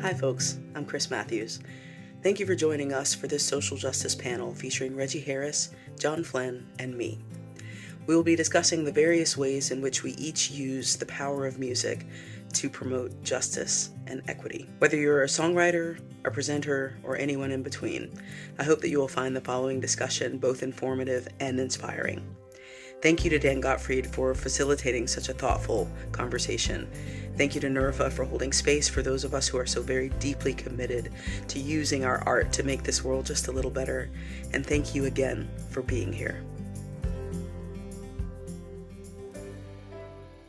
Hi folks, I'm Chris Matthews. Thank you for joining us for this social justice panel featuring Reggie Harris, John Flynn, and me. We will be discussing the various ways in which we each use the power of music to promote justice and equity. Whether you're a songwriter, a presenter, or anyone in between, I hope that you will find the following discussion both informative and inspiring. Thank you to Dan Gottfried for facilitating such a thoughtful conversation. Thank you to NERFA for holding space for those of us who are so very deeply committed to using our art to make this world just a little better. And thank you again for being here.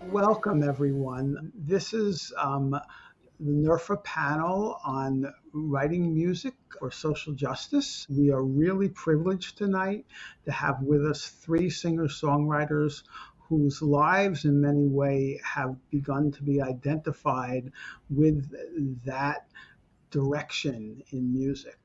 Welcome, everyone. This is the NERFA panel on writing music for social justice. We are really privileged tonight to have with us three singer-songwriters whose lives in many ways have begun to be identified with that direction in music.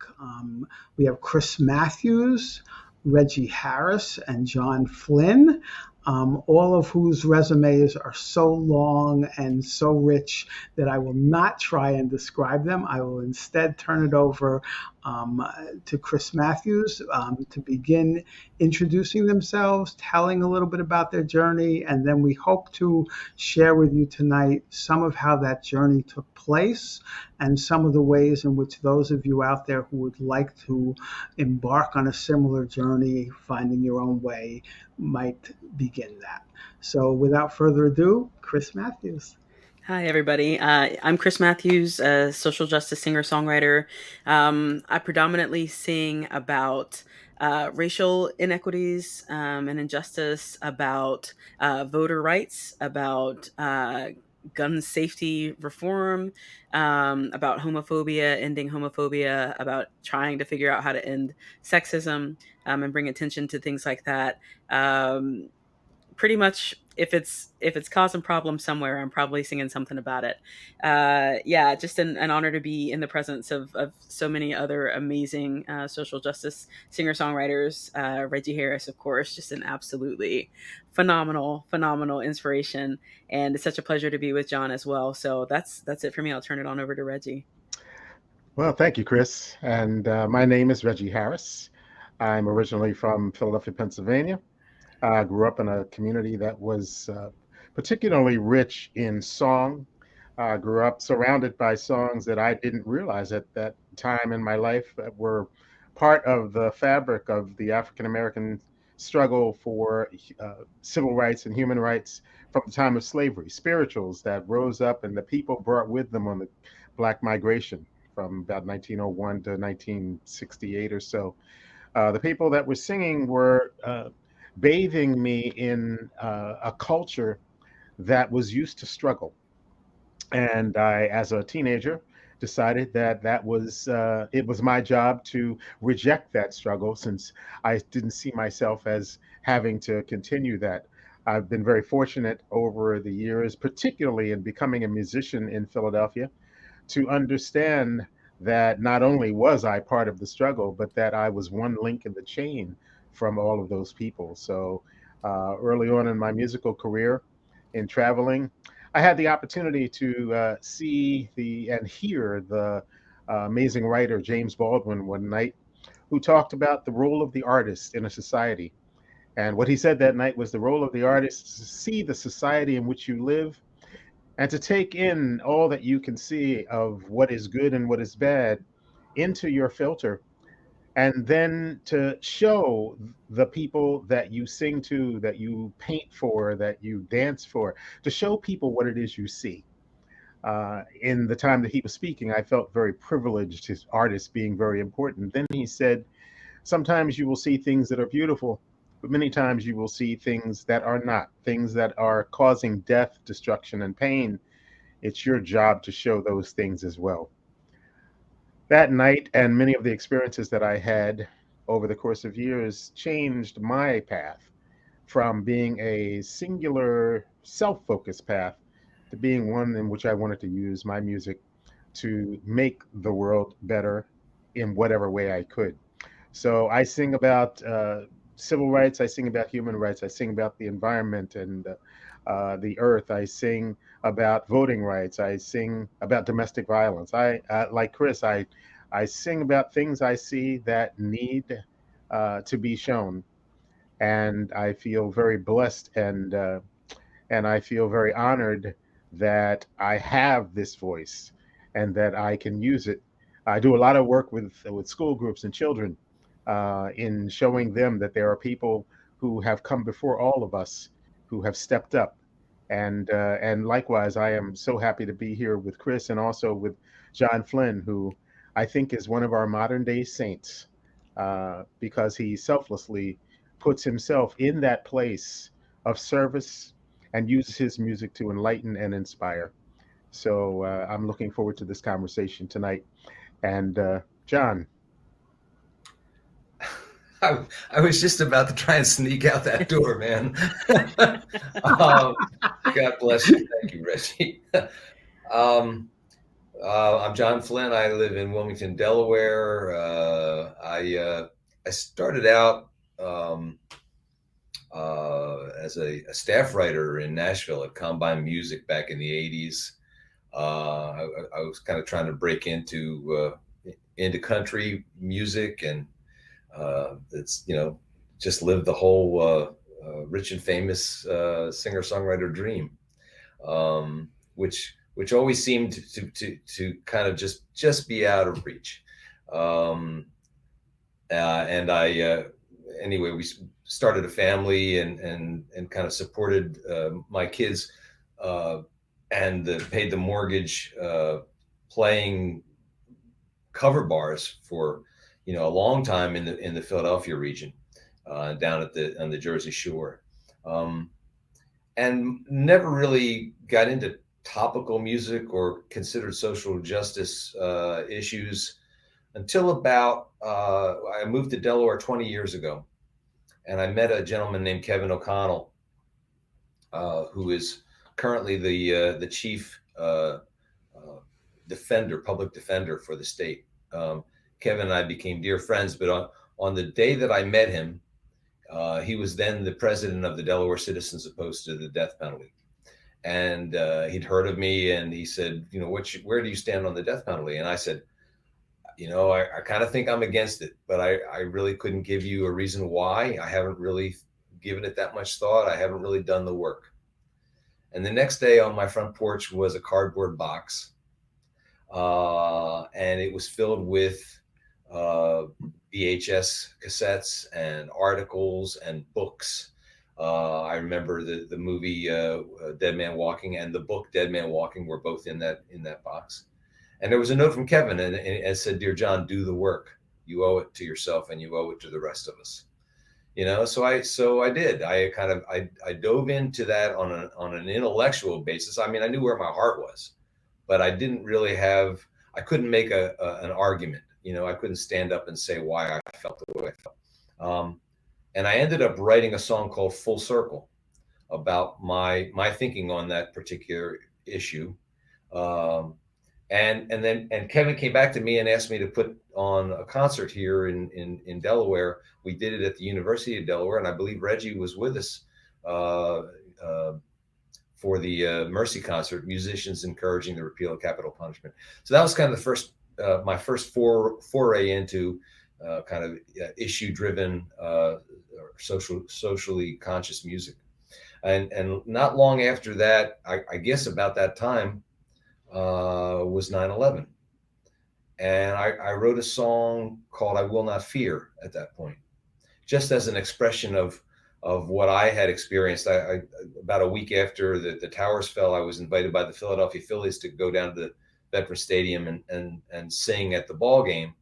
We have Chris Matthews, Reggie Harris, and John Flynn, all of whose resumes are so long and so rich that I will not try and describe them. I will instead turn it over to Chris Matthews to begin introducing themselves, telling a little bit about their journey, and then we hope to share with you tonight some of how that journey took place and some of the ways in which those of you out there who would like to embark on a similar journey, finding your own way, might begin that. So without further ado, Chris Matthews. Hi, everybody. I'm Chris Matthews, a social justice singer-songwriter. I predominantly sing about racial inequities and injustice, about voter rights, about gun safety reform, about homophobia, ending homophobia, about trying to figure out how to end sexism and bring attention to things like that. Pretty much if it's causing problems somewhere, I'm probably singing something about it. Yeah, just an honor to be in the presence of so many other amazing social justice singer-songwriters. Reggie Harris, of course, just an absolutely phenomenal inspiration, and it's such a pleasure to be with John as well. So that's it for me. I'll turn it on over to Reggie. Well, thank you, Chris. And my name is Reggie Harris. I'm originally from Philadelphia, Pennsylvania. I grew up in a community that was particularly rich in song. I grew up surrounded by songs that I didn't realize at that time in my life that were part of the fabric of the African American struggle for civil rights and human rights from the time of slavery, spirituals that rose up and the people brought with them on the Black migration from about 1901 to 1968 or so. The people that were singing were bathing me in a culture that was used to struggle. And I, as a teenager, decided that it was my job to reject that struggle since I didn't see myself as having to continue that. I've been very fortunate over the years, particularly in becoming a musician in Philadelphia, to understand that not only was I part of the struggle, but that I was one link in the chain from all of those people. So early on in my musical career, in traveling, I had the opportunity to see and hear the amazing writer James Baldwin one night, who talked about the role of the artist in a society. And what he said that night was the role of the artist is to see the society in which you live and to take in all that you can see of what is good and what is bad into your filter, and then to show the people that you sing to, that you paint for, that you dance for, to show people what it is you see. In the time that he was speaking, I felt very privileged, his artist being very important. Then he said, sometimes you will see things that are beautiful, but many times you will see things that are not, things that are causing death, destruction, and pain. It's your job to show those things as well. That night and many of the experiences that I had over the course of years changed my path from being a singular, self focused path to being one in which I wanted to use my music to make the world better in whatever way I could. So I sing about civil rights, I sing about human rights, I sing about the environment, and the earth. I sing about voting rights. I sing about domestic violence. Like Chris, I sing about things I see that need to be shown, and I feel very blessed and I feel very honored that I have this voice and that I can use it. I do a lot of work with school groups and children in showing them that there are people who have come before all of us who have stepped up. And likewise, I am so happy to be here with Chris and also with John Flynn, who I think is one of our modern day saints because he selflessly puts himself in that place of service and uses his music to enlighten and inspire. So I'm looking forward to this conversation tonight. And John. I was just about to try and sneak out that door, man. God bless you. Thank you, Reggie. I'm John Flynn. I live in Wilmington, Delaware. I started out as a staff writer in Nashville at Combine Music back in the 80s. I was kind of trying to break into country music, and it's just lived the whole rich and famous singer-songwriter dream, which always seemed to kind of just be out of reach. And I anyway, we started a family and kind of supported my kids and paid the mortgage playing cover bars for a long time in the Philadelphia region, down on the Jersey Shore, and never really got into topical music or considered social justice issues until about I moved to Delaware 20 years ago, and I met a gentleman named Kevin O'Connell, who is currently the chief public defender for the state. Kevin and I became dear friends, but on the day that I met him, he was then the president of the Delaware Citizens Opposed to the Death Penalty. And he'd heard of me, and he said, where do you stand on the death penalty? And I said, I kind of think I'm against it, but I really couldn't give you a reason why. I haven't really given it that much thought. I haven't really done the work. And the next day on my front porch was a cardboard box, and it was filled with VHS cassettes and articles and books. I remember the movie Dead Man Walking and the book Dead Man Walking were both in that box. And there was a note from Kevin, and it said, "Dear John, do the work. You owe it to yourself, and you owe it to the rest of us." So I did. I dove into that on an intellectual basis. I mean, I knew where my heart was, but I didn't really I couldn't make an argument. I couldn't stand up and say why I felt the way I felt. And I ended up writing a song called Full Circle about my thinking on that particular issue. And Kevin came back to me and asked me to put on a concert here in Delaware. We did it at the University of Delaware, and I believe Reggie was with us for the Mercy concert, Musicians Encouraging the Repeal of Capital Punishment. So that was kind of the first, my first foray into kind of issue-driven, socially conscious music. And not long after that, I guess about that time, was 9/11. And I wrote a song called I Will Not Fear at that point, just as an expression of what I had experienced. I about a week after the towers fell, I was invited by the Philadelphia Phillies to go down to the Veterans Stadium and sing at the ball game.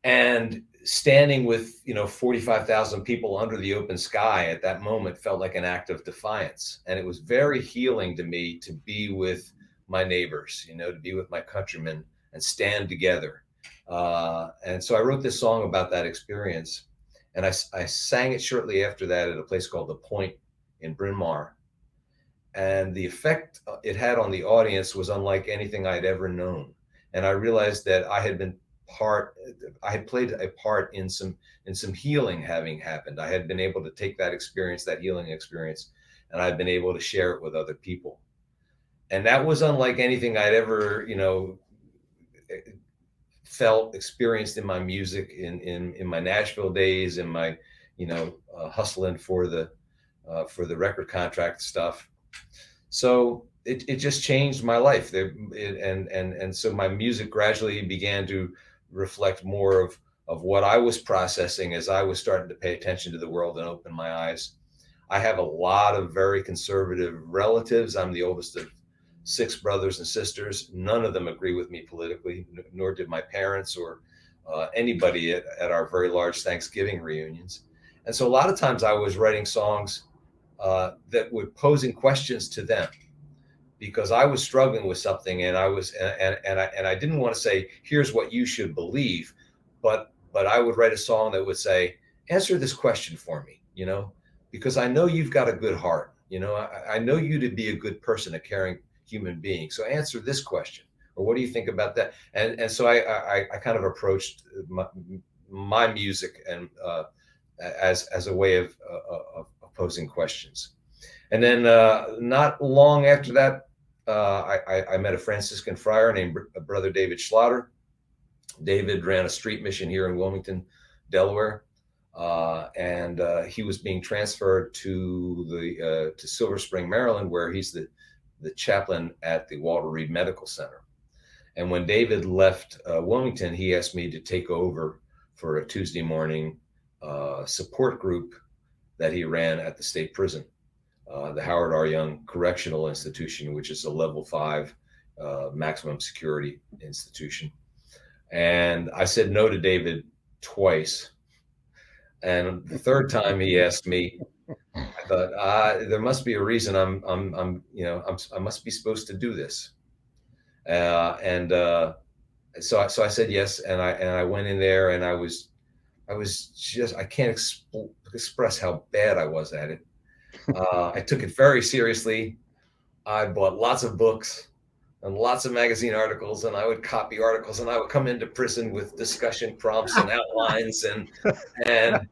And standing with 45,000 people under the open sky at that moment felt like an act of defiance. And it was very healing to me to be with my neighbors, to be with my countrymen and stand together. And so I wrote this song about that experience, and I sang it shortly after that at a place called The Point in Bryn Mawr. And the effect it had on the audience was unlike anything I had ever known. And I realized that I had played a part in some healing having happened. I had been able to take that experience, that healing experience, and I've been able to share it with other people. And that was unlike anything I'd ever, experienced in my music, in my Nashville days, in my, hustling for the record contract stuff. So it just changed my life there. And so my music gradually began to reflect more of what I was processing as I was starting to pay attention to the world and open my eyes. I have a lot of very conservative relatives. I'm the oldest of 6 brothers and sisters. None of them agree with me politically, nor did my parents or anybody at our very large Thanksgiving reunions. And so a lot of times I was writing songs that were posing questions to them, because I was struggling with something, and I didn't want to say, here's what you should believe, but I would write a song that would say, answer this question for me, because I know you've got a good heart. I know you to be a good person, a caring human being. So answer this question, or what do you think about that? And so I kind of approached my music and as a way of posing questions. And then not long after that, I met a Franciscan friar named Brother David Schlatter. David ran a street mission here in Wilmington, Delaware, and he was being transferred to Silver Spring, Maryland, where he's the chaplain at the Walter Reed Medical Center. And when David left Wilmington, he asked me to take over for a Tuesday morning support group that he ran at the state prison, the Howard R. Young Correctional Institution, which is a level 5 maximum security institution. And I said no to David twice. And the third time he asked me, I thought, there must be a reason I must be supposed to do this. So I said yes, and I went in there, and I was just, I can't express how bad I was at it. I took it very seriously. I bought lots of books and lots of magazine articles, and I would copy articles, and I would come into prison with discussion prompts and outlines, and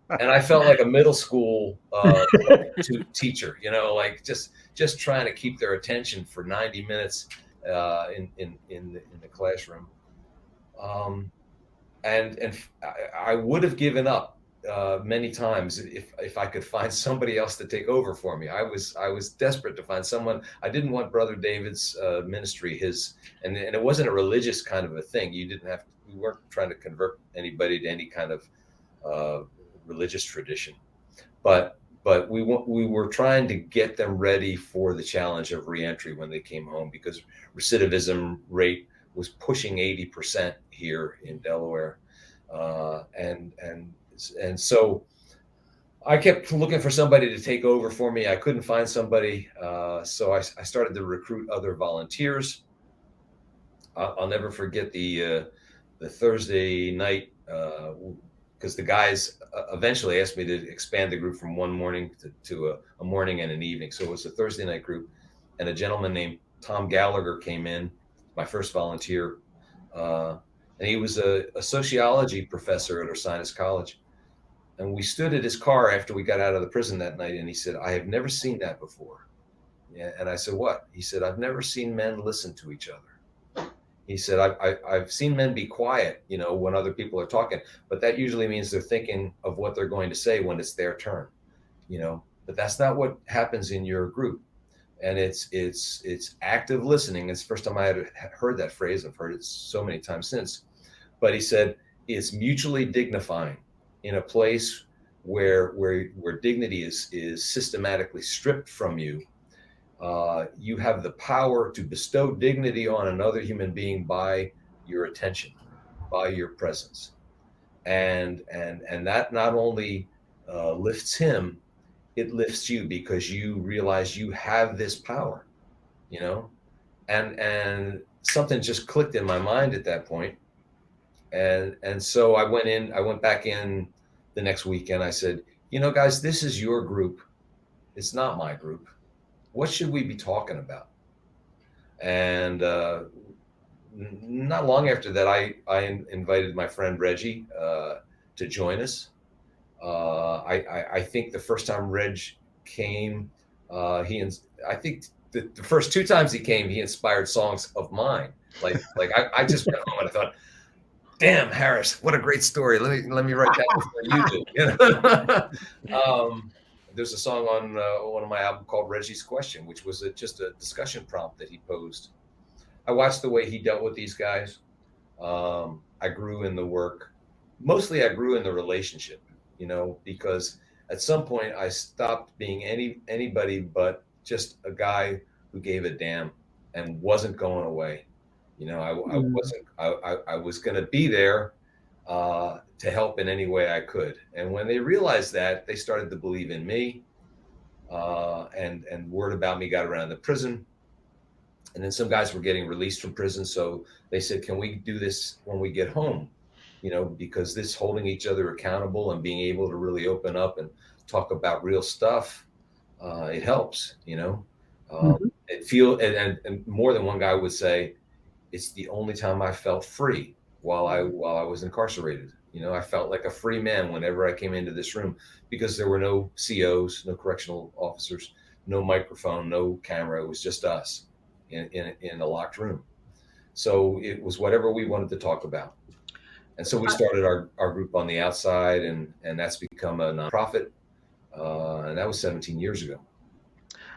I felt like a middle school teacher, like just trying to keep their attention for 90 minutes in the classroom. And I would have given up many times if I could find somebody else to take over for me. I was desperate to find someone. I didn't want Brother David's ministry, and it wasn't a religious kind of a thing. We weren't trying to convert anybody to any kind of religious tradition, but we were trying to get them ready for the challenge of reentry when they came home, because recidivism rate was pushing 80% here in Delaware, and so I kept looking for somebody to take over for me. I couldn't find somebody, so I started to recruit other volunteers. I'll never forget the Thursday night, because the guys eventually asked me to expand the group from one morning to a morning and an evening. So it was a Thursday night group, and a gentleman named Tom Gallagher came in, my first volunteer, and he was a sociology professor at Ursinus College. And we stood at his car after we got out of the prison that night, and he said, "I have never seen that before." Yeah, and I said, "What?" He said, "I've never seen men listen to each other." He said, I've seen men be quiet, when other people are talking, but that usually means they're thinking of what they're going to say when it's their turn, but that's not what happens in your group. And it's active listening. It's the first time I had heard that phrase. I've heard it so many times since. But he said, it's mutually dignifying in a place where dignity is systematically stripped from you. You have the power to bestow dignity on another human being by your attention, by your presence, and that not only lifts him, it lifts you, because you realize you have this power, and something just clicked in my mind at that point, and so I went back in the next weekend. I said, guys, this is your group, it's not my group. What should we be talking about? And not long after that, I invited my friend Reggie to join us. I think the first time Reg came, I think the first two times he came, he inspired songs of mine. I just went home and I thought, damn, Harris, what a great story. Let me write that before you do. There's a song on one of my albums called Reggie's Question, which was just a discussion prompt that he posed. I watched the way he dealt with these guys. I grew in the work. Mostly, I grew in the relationship. Because at some point I stopped being anybody but just a guy who gave a damn and wasn't going away. I wasn't. I was going to be there to help in any way I could. And when they realized that, they started to believe in me. And word about me got around the prison. And then some guys were getting released from prison, so they said, "Can we do this when we get home?" Because this holding each other accountable and being able to really open up and talk about real stuff, it helps. Mhm. And more than one guy would say, it's the only time I felt free while I was incarcerated. I felt like a free man whenever I came into this room because there were no COs, no correctional officers, no microphone, no camera. It was just us in a locked room. So it was whatever we wanted to talk about. And so we started our group on the outside, and that's become a nonprofit. And that was 17 years ago.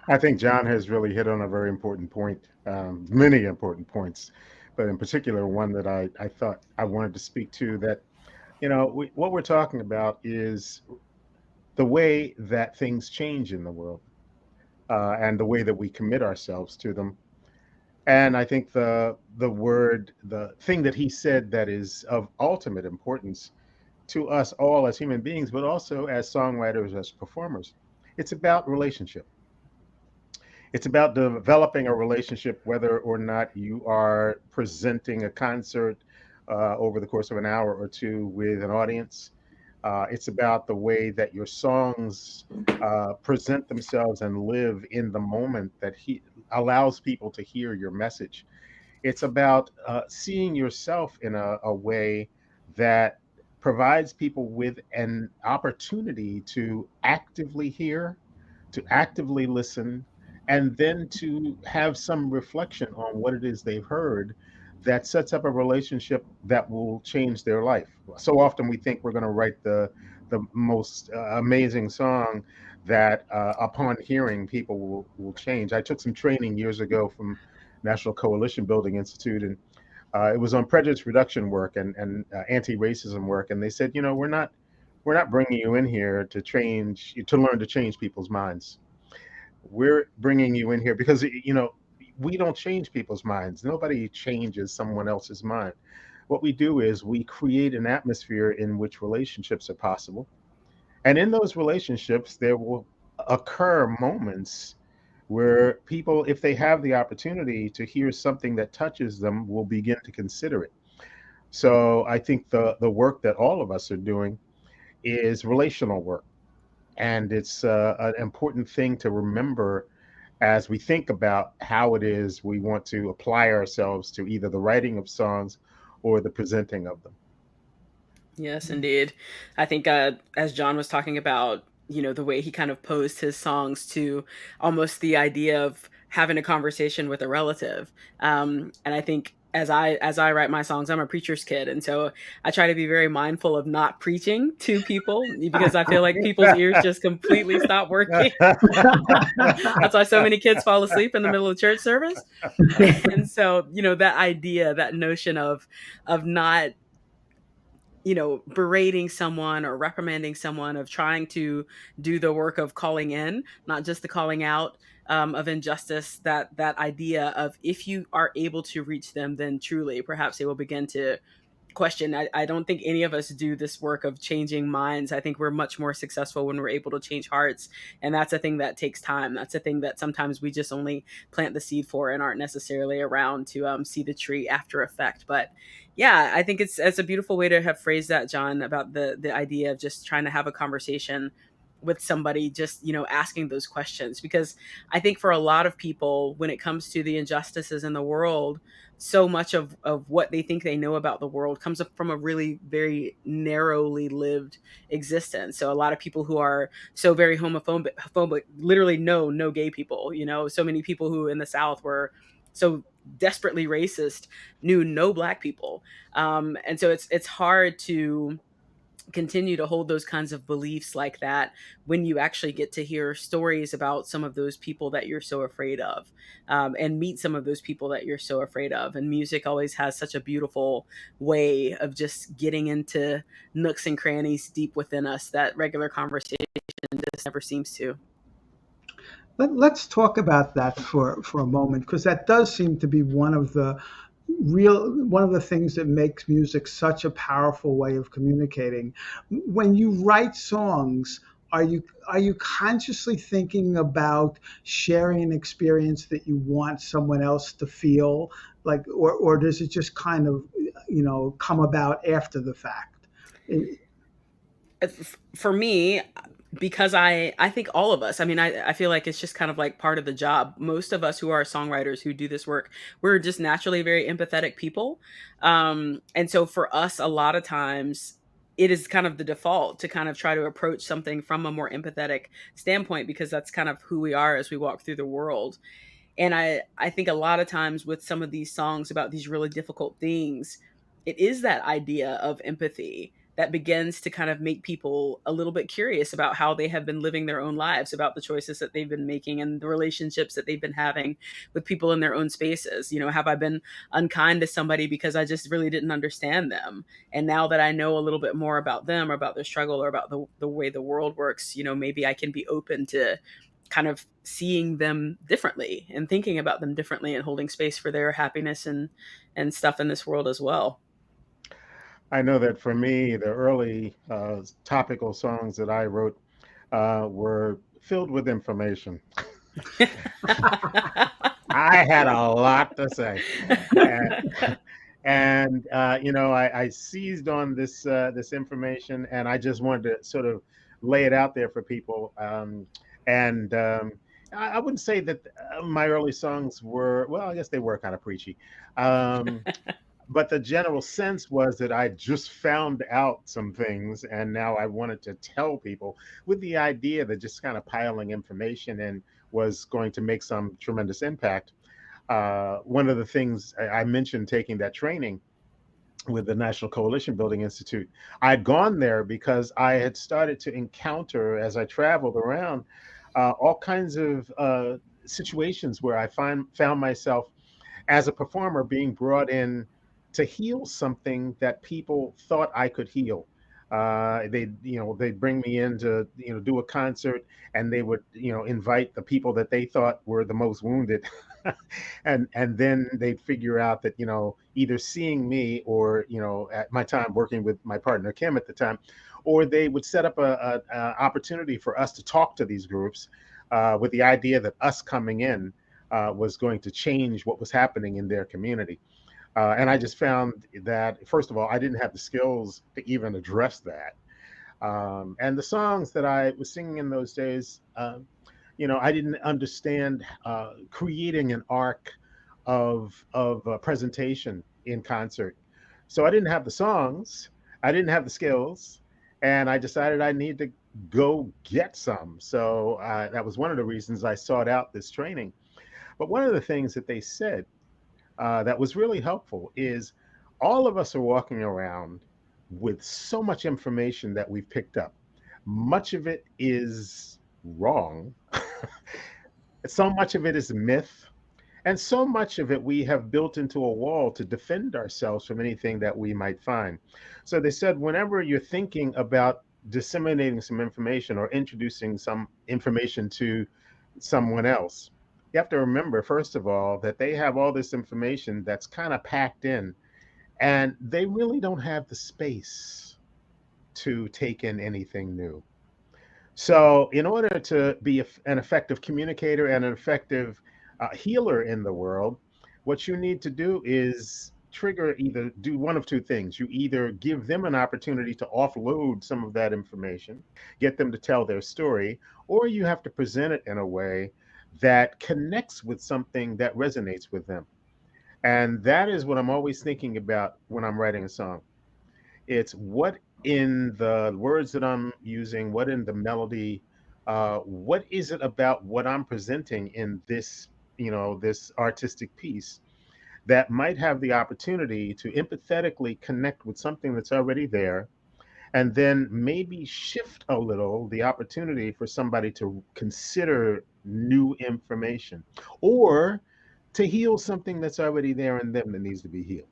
I think John has really hit on a very important point, many important points, but in particular, one that I thought I wanted to speak to that, what we're talking about is the way that things change in the world and the way that we commit ourselves to them. And I think the thing that he said that is of ultimate importance to us all as human beings, but also as songwriters, as performers, it's about relationship. It's about developing a relationship, whether or not you are presenting a concert over the course of an hour or two with an audience. It's about the way that your songs present themselves and live in the moment that he allows people to hear your message. It's about seeing yourself in a way that provides people with an opportunity to actively hear, to actively listen, and then to have some reflection on what it is they've heard that sets up a relationship that will change their life. So often we think we're going to write the most amazing song that upon hearing people will change. I took some training years ago from National Coalition Building Institute, and it was on prejudice reduction work and anti-racism work. And they said, we're not bringing you in here to learn to change people's minds. We're bringing you in here because we don't change people's minds. Nobody changes someone else's mind. What we do is we create an atmosphere in which relationships are possible, and in those relationships there will occur moments where people, if they have the opportunity to hear something that touches them, will begin to consider it. So I think the work that all of us are doing is relational work, and it's an important thing to remember as we think about how it is we want to apply ourselves to either the writing of songs or the presenting of them. Yes, indeed. I think as John was talking about, the way he kind of posed his songs to almost the idea of having a conversation with a relative. And I think as I write my songs, I'm a preacher's kid, and so I try to be very mindful of not preaching to people because I feel like people's ears just completely stop working. That's why so many kids fall asleep in the middle of church service. And so, that idea, that notion of not berating someone or reprimanding someone, of trying to do the work of calling in, not just the calling out, of injustice. That idea of, if you are able to reach them, then truly perhaps they will begin to question. I don't think any of us do this work of changing minds. I think we're much more successful when we're able to change hearts. And that's a thing that takes time. That's a thing that sometimes we just only plant the seed for and aren't necessarily around to see the tree after effect. But yeah, I think it's a beautiful way to have phrased that, John, about the idea of just trying to have a conversation with somebody, just asking those questions, because I think for a lot of people, when it comes to the injustices in the world, so much of what they think they know about the world comes up from a really very narrowly lived existence. So a lot of people who are so very homophobic literally know no gay people. So many people who in the South were so desperately racist knew no black people. And so it's hard to continue to hold those kinds of beliefs like that when you actually get to hear stories about some of those people that you're so afraid of, and meet some of those people that you're so afraid of. And music always has such a beautiful way of just getting into nooks and crannies deep within us that regular conversation just never seems to. Let's talk about that for a moment, because that does seem to be one of the things that makes music such a powerful way of communicating. When you write songs, are you consciously thinking about sharing an experience that you want someone else to feel, like, or does it just kind of come about after the fact? For me, because I think all of us, I mean, I feel like it's just kind of like part of the job. Most of us who are songwriters who do this work, we're just naturally very empathetic people. And so for us, a lot of times it is kind of the default to kind of try to approach something from a more empathetic standpoint, because that's kind of who we are as we walk through the world. And I think a lot of times with some of these songs about these really difficult things, it is that idea of empathy that begins to kind of make people a little bit curious about how they have been living their own lives, about the choices that they've been making and the relationships that they've been having with people in their own spaces. Have I been unkind to somebody because I just really didn't understand them? And now that I know a little bit more about them, or about their struggle, or about the way the world works, maybe I can be open to kind of seeing them differently and thinking about them differently, and holding space for their happiness and stuff in this world as well. I know that for me, the early topical songs that I wrote were filled with information. I had a lot to say, and, I seized on this information, and I just wanted to sort of lay it out there for people. And I wouldn't say that my early songs were, well, I guess they were kind of preachy. Um, but the general sense was that I just found out some things, and now I wanted to tell people, with the idea that just kind of piling information in was going to make some tremendous impact. One of the things I mentioned, taking that training with the National Coalition Building Institute, I'd gone there because I had started to encounter, as I traveled around, all kinds of situations where I found myself as a performer being brought in to heal something that people thought I could heal. They'd bring me in to, do a concert, and they would, invite the people that they thought were the most wounded. And then they'd figure out that, either seeing me, or, at my time working with my partner, Kim, at the time, or they would set up a opportunity for us to talk to these groups, with the idea that us coming in was going to change what was happening in their community. And I just found that, first of all, I didn't have the skills to even address that. And the songs that I was singing in those days, I didn't understand creating an arc of presentation in concert. So I didn't have the songs, I didn't have the skills, and I decided I need to go get some. So that was one of the reasons I sought out this training. But one of the things that they said that was really helpful is, all of us are walking around with so much information that we've picked up. Much of it is wrong, so much of it is myth, and so much of it we have built into a wall to defend ourselves from anything that we might find. So they said, whenever you're thinking about disseminating some information or introducing some information to someone else, you have to remember, first of all, that they have all this information that's kind of packed in, and they really don't have the space to take in anything new. So, in order to be an effective communicator and an effective healer in the world, what you need to do is trigger, either do one of two things. You either give them an opportunity to offload some of that information, get them to tell their story, or you have to present it in a way that connects with something that resonates with them. And that is what I'm always thinking about when I'm writing a song. It's what in the words that I'm using, what in the melody, what is it about what I'm presenting in this, this artistic piece that might have the opportunity to empathetically connect with something that's already there, and then maybe shift a little the opportunity for somebody to consider new information, or to heal something that's already there in them that needs to be healed.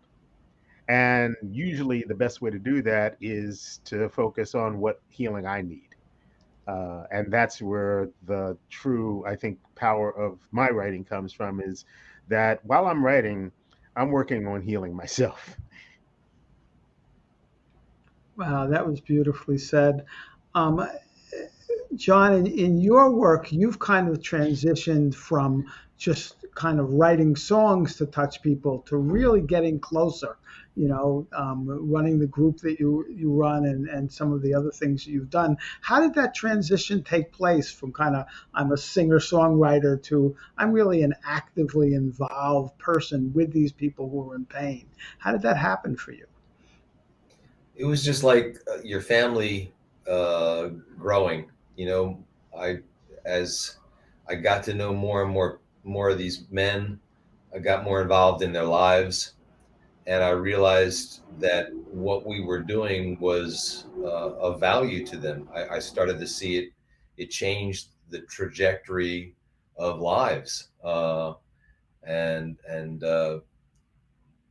And usually the best way to do that is to focus on what healing I need. And that's where the true, I think, power of my writing comes from, is that while I'm writing, I'm working on healing myself. Wow, that was beautifully said. Um, John, in your work, you've kind of transitioned from just kind of writing songs to touch people to really getting closer. Running the group that you run, and some of the other things that you've done. How did that transition take place from kind of I'm a singer songwriter to I'm really an actively involved person with these people who are in pain? How did that happen for you? It was just like your family growing. You know, I as I got to know more and more of these men, I got more involved in their lives, and I realized that what we were doing was of value to them. I started to see it. It changed the trajectory of lives, and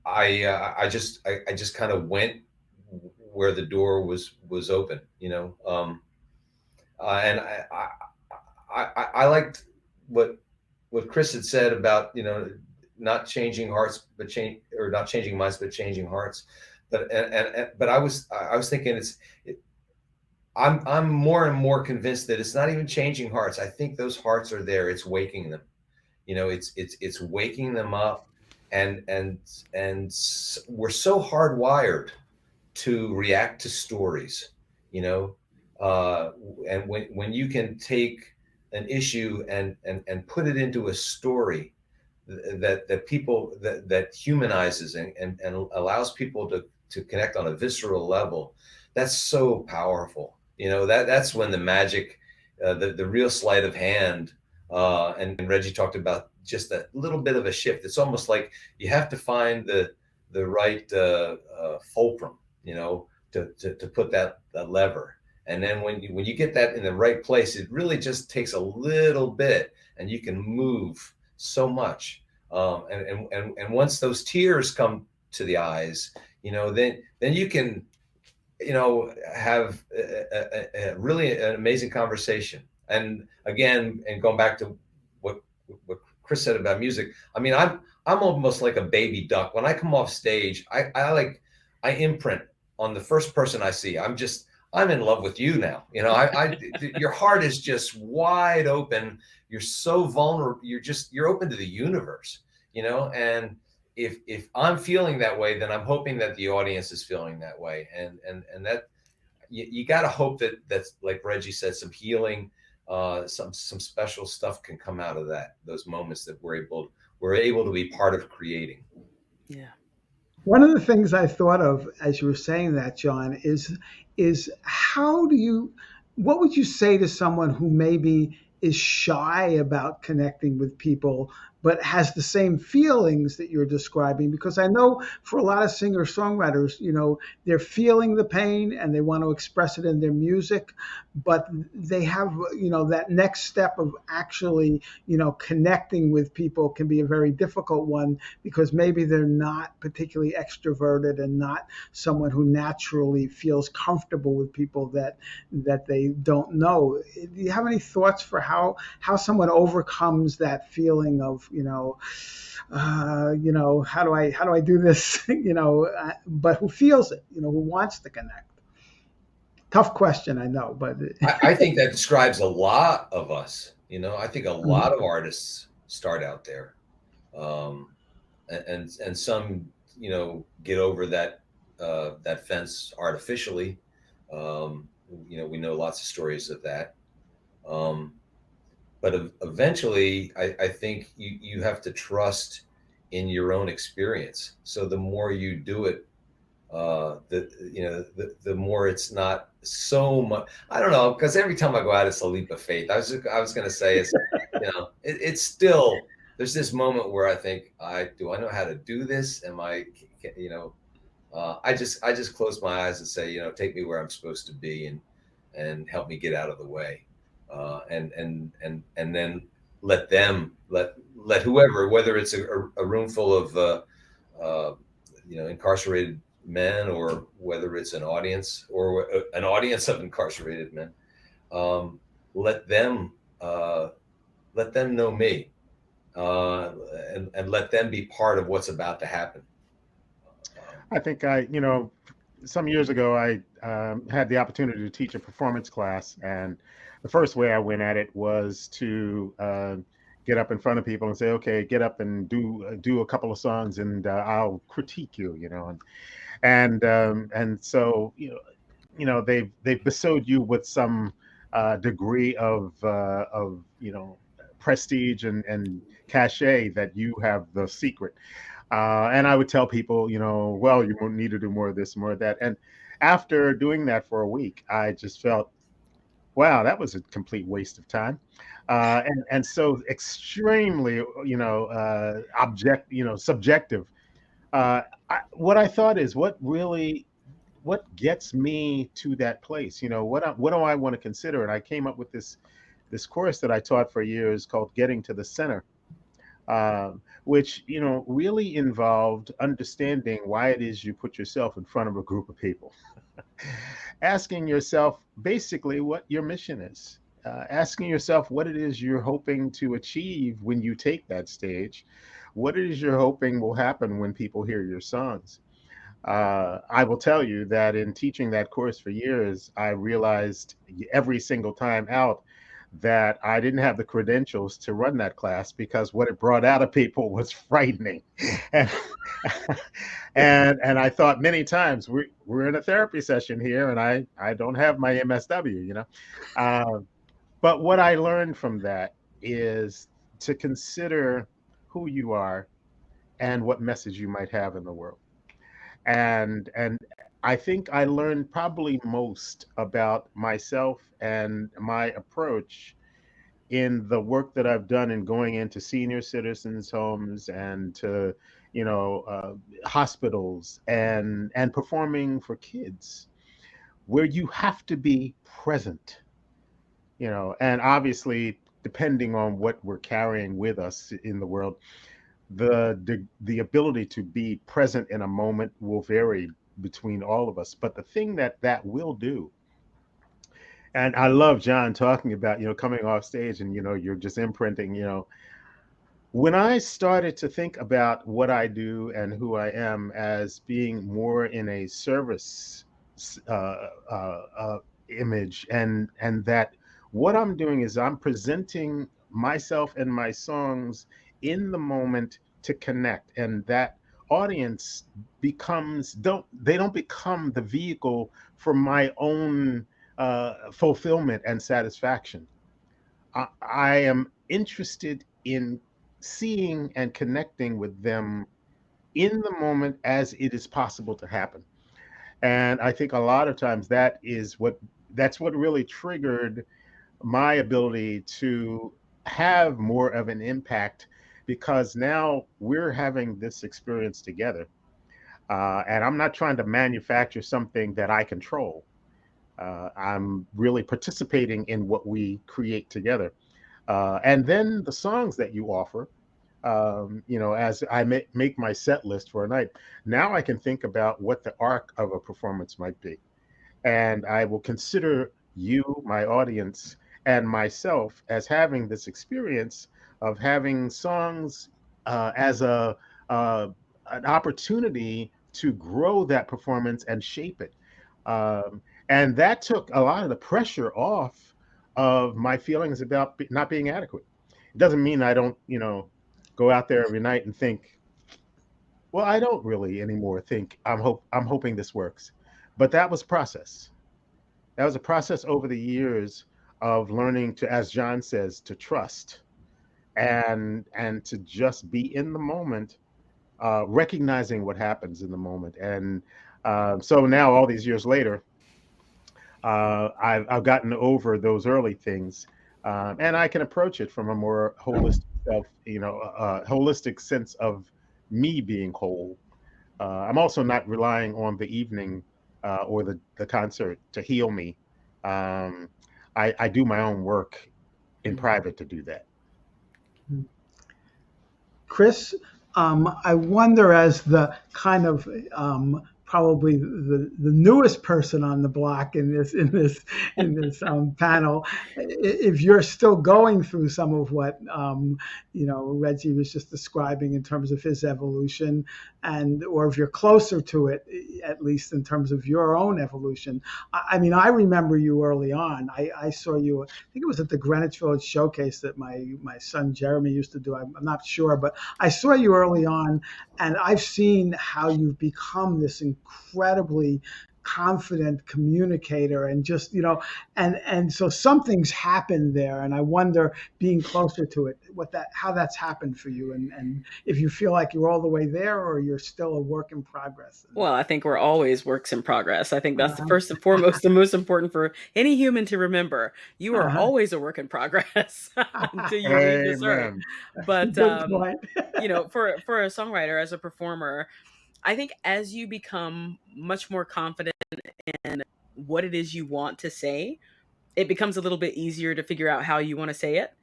I just kind of went where the door was open, and I liked what Chris had said about not changing hearts but change, or not changing minds but changing hearts. But I was thinking I'm more and more convinced that it's not even changing hearts. I think those hearts are there. It's waking them. It's waking them up, and we're so hardwired to react to stories, you know, and when you can take an issue and put it into a story that people that humanizes and allows people to connect on a visceral level, that's so powerful. That's when the magic, the real sleight of hand, and Reggie talked about just that little bit of a shift. It's almost like you have to find the right fulcrum, to put that lever. And then when you get that in the right place, it really just takes a little bit, and you can move so much. And once those tears come to the eyes, then you can, have a really an amazing conversation. And again, and going back to what Chris said about music, I mean, I'm almost like a baby duck. When I come off stage, I imprint on the first person I see. I'm in love with you now. Your heart is just wide open. You're so vulnerable. You're open to the universe, and if I'm feeling that way, then I'm hoping that the audience is feeling that way. And that you got to hope that's like Reggie said, some healing, some special stuff can come out of those moments that we're able to be part of creating. Yeah. One of the things I thought of as you were saying that, John, is what would you say to someone who maybe is shy about connecting with people but has the same feelings that you're describing? Because I know for a lot of singer songwriters, they're feeling the pain and they want to express it in their music, but they have, that next step of actually, connecting with people can be a very difficult one because maybe they're not particularly extroverted and not someone who naturally feels comfortable with people that they don't know. Do you have any thoughts for how someone overcomes that feeling of how do I do this, but who feels it, who wants to connect? Tough question, I know, but I think that describes a lot of us. I think a lot of artists start out there, and some get over that fence artificially. We know lots of stories of that. Um, but eventually, I think you have to trust in your own experience. So the more you do it, the more it's not so much. I don't know, because every time I go out, it's a leap of faith. I was going to say it's still, there's this moment where I think, I know how to do this? Am I, you know, I just close my eyes and say, take me where I'm supposed to be, and help me get out of the way, and then let whoever, whether it's a room full of uh, incarcerated men, or whether it's an audience, or an audience of incarcerated men, um, let them uh, let them know me, and let them be part of what's about to happen. I think some years ago, I had the opportunity to teach a performance class, and the first way I went at it was to get up in front of people and say, "Okay, get up and do a couple of songs, and I'll critique you," and so they've bestowed you with some degree of prestige and cachet that you have the secret. And I would tell people, well, you won't need to do more of this, more of that. And after doing that for a week, I just felt, wow, that was a complete waste of time. And so extremely, subjective. What I thought is what gets me to that place. What do I want to consider? And I came up with this course that I taught for years called Getting to the Center, which really involved understanding why it is you put yourself in front of a group of people, asking yourself basically what your mission is, asking yourself what it is you're hoping to achieve when you take that stage, what it is you're hoping will happen when people hear your songs. I will tell you that in teaching that course for years, I realized every single time out that I didn't have the credentials to run that class, because what it brought out of people was frightening. And and I thought many times, we're in a therapy session here, and I don't have my MSW. Uh, but what I learned from that is to consider who you are and what message you might have in the world. And I think I learned probably most about myself and my approach in the work that I've done in going into senior citizens' homes and to hospitals and performing for kids, where you have to be present. And obviously, depending on what we're carrying with us in the world, the ability to be present in a moment will vary between all of us. But the thing that will do, and I love John talking about coming off stage and you're just imprinting. When I started to think about what I do and who I am as being more in a service uh, image, and that what I'm doing is I'm presenting myself and my songs in the moment to connect, and that audience don't become the vehicle for my own fulfillment and satisfaction. I am interested in seeing and connecting with them in the moment as it is possible to happen. And I think a lot of times that's what really triggered my ability to have more of an impact, because now we're having this experience together. And I'm not trying to manufacture something that I control. I'm really participating in what we create together. And then the songs that you offer, as I make my set list for a night, now I can think about what the arc of a performance might be. And I will consider you, my audience, and myself as having this experience of having songs as uh, an opportunity to grow that performance and shape it. And that took a lot of the pressure off of my feelings about not being adequate. It doesn't mean I don't, go out there every night and think, Well, I don't really anymore think I'm hoping this works, but that was process. That was a process over the years of learning to, as John says, to trust and to just be in the moment, recognizing what happens in the moment. And so now, all these years later, I've gotten over those early things, and I can approach it from a more holistic self, holistic sense of me being whole. I'm also not relying on the evening or the concert to heal me. Um, I do my own work in private to do that. Chris, I wonder, as the kind of probably the newest person on the block in this panel, if you're still going through some of what Reggie was just describing in terms of his evolution, and or if you're closer to it, at least in terms of your own evolution. I mean, I remember you early on. I saw you. I think it was at the Greenwich Village Showcase that my son Jeremy used to do. I'm not sure, but I saw you early on, and I've seen how you've become this incredibly confident communicator, and just and so something's happened there, and I wonder, being closer to it, how that's happened for you, and if you feel like you're all the way there or you're still a work in progress. Well, I think we're always works in progress. I think that's the uh, first and foremost, the most important for any human to remember. You are uh, always a work in progress until you leave this earth. Amen. But good point. for a songwriter, as a performer, I think as you become much more confident in what it is you want to say, it becomes a little bit easier to figure out how you want to say it.